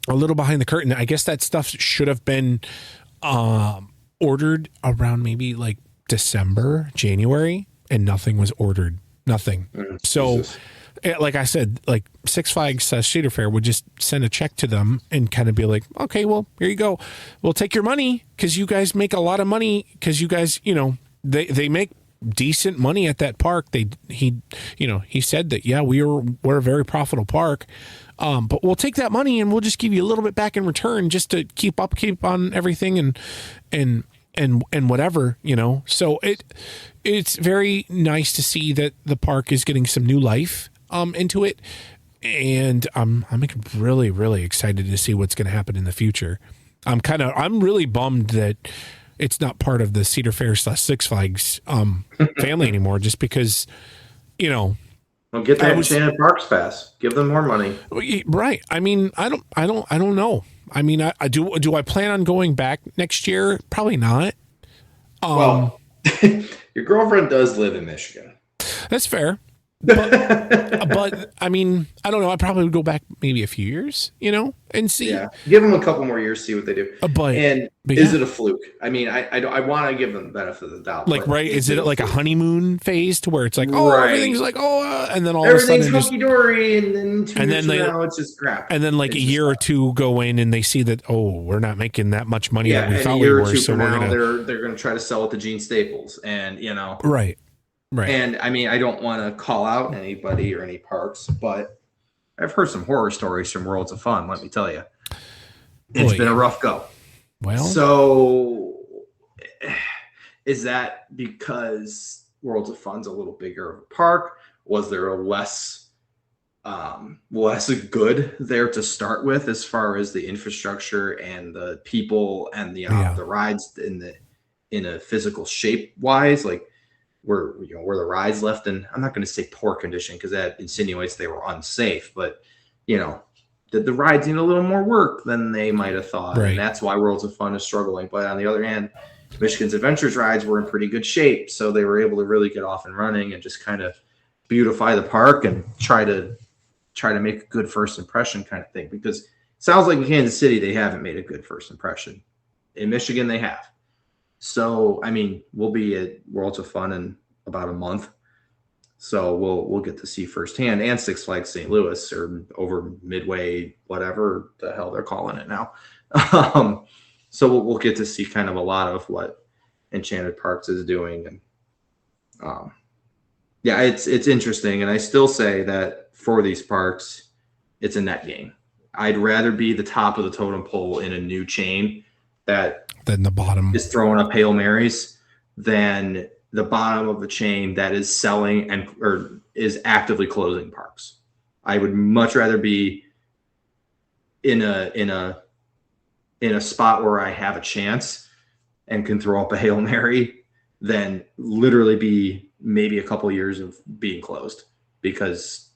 a little behind the curtain, I guess that stuff should have been ordered around maybe like December, January, and nothing was ordered. Nothing. So Jesus. Like I said, like Six Flags Cedar Fair would just send a check to them and kind of be like, okay, well, here you go. We'll take your money because you guys make a lot of money, because you guys, they make decent money at that park. He said that, yeah, we're a very profitable park. But we'll take that money and we'll just give you a little bit back in return just to keep on everything and whatever, So it's very nice to see that the park is getting some new life into it, and I'm really, really excited to see what's going to happen in the future. I'm really bummed that it's not part of the Cedar Fair / Six Flags family anymore, just because, Well, get that Enchanted Parks pass. Give them more money. Right. I mean, I don't know. I mean, I do I plan on going back next year? Probably not. Well, your girlfriend does live in Michigan. That's fair. But I mean, I don't know. I probably would go back maybe a few years, and see. Yeah, give them a couple more years, see what they do. But is it a fluke? I mean, I want to give them the benefit of the doubt. Like, right? Is it like a honeymoon phase to where it's like, everything's like, and then all everything's of a sudden hunky dory, and then 2 years from now it's just crap. And then like a year or two go in, and they see that we're not making that much money that we thought we were, so we're they're gonna try to sell it to Gene Staples, and right. And I mean, I don't want to call out anybody or any parks, but I've heard some horror stories from Worlds of Fun. Let me tell you, it's been a rough go. Well, so is that because Worlds of Fun's a little bigger of a park? Was there a less good there to start with, as far as the infrastructure and the people and the rides in a physical shape wise, like? Were the rides left in, I'm not going to say poor condition because that insinuates they were unsafe, but did the rides need a little more work than they might have thought? Right. And that's why Worlds of Fun is struggling. But on the other hand, Michigan's Adventures rides were in pretty good shape, so they were able to really get off and running and just kind of beautify the park and try to make a good first impression kind of thing. Because it sounds like in Kansas City they haven't made a good first impression. In Michigan they have. So, I mean, we'll be at Worlds of Fun in about a month. So we'll get to see firsthand, and Six Flags St. Louis, or over Midway, whatever the hell they're calling it now. So we'll get to see kind of a lot of what Enchanted Parks is doing. And it's interesting. And I still say that for these parks, it's a net gain. I'd rather be the top of the totem pole in a new chain that than the bottom is throwing up Hail Marys than the bottom of the chain that is selling or is actively closing parks. I would much rather be in a spot where I have a chance and can throw up a Hail Mary than literally be maybe a couple of years of being closed. Because,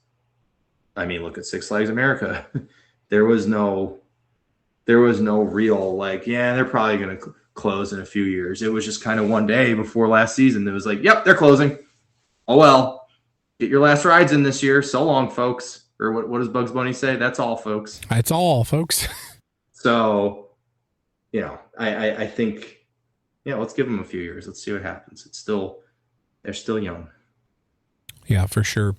I mean, look at Six Flags America. There was no real like, yeah, they're probably going to close in a few years. It was just kind of one day before last season that was like, yep, they're closing. Oh, well, get your last rides in this year. So long, folks. Or what does Bugs Bunny say? That's all, folks. That's all, folks. So, I think, let's give them a few years. Let's see what happens. They're still young. Yeah, for sure.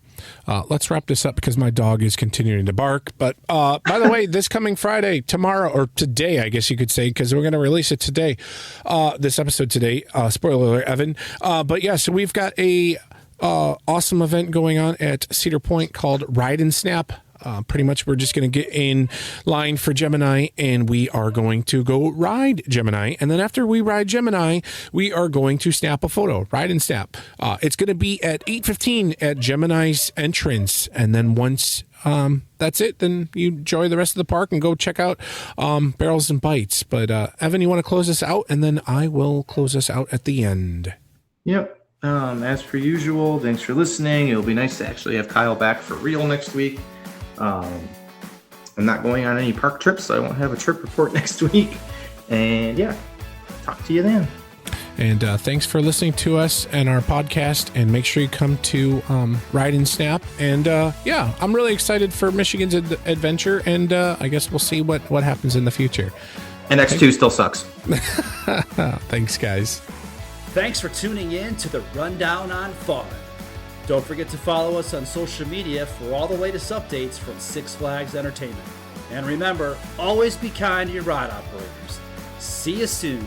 Let's wrap this up because my dog is continuing to bark. But by the way, this coming Friday, tomorrow, or today, I guess you could say, because we're going to release it today, this episode today. Spoiler alert, Evan. But yeah, so we've got a awesome event going on at Cedar Point called Ride and Snap. Pretty much we're just going to get in line for Gemini and we are going to go ride Gemini. And then after we ride Gemini, we are going to snap a photo, ride and snap. It's going to be at 8:15 at Gemini's entrance. And then once that's it, then you enjoy the rest of the park and go check out Barrels and Bites. But Evan, you want to close us out? And then I will close us out at the end. Yep. As per usual, thanks for listening. It'll be nice to actually have Kyle back for real next week. I'm not going on any park trips, so I won't have a trip report next week. And yeah, talk to you then. And thanks for listening to us and our podcast. And make sure you come to Ride and Snap. And yeah, I'm really excited for Michigan's adventure. And I guess we'll see what happens in the future. And X2 still sucks. Thanks, guys. Thanks for tuning in to the Rundown on Fun. Don't forget to follow us on social media for all the latest updates from Six Flags Entertainment. And remember, always be kind to your ride operators. See you soon.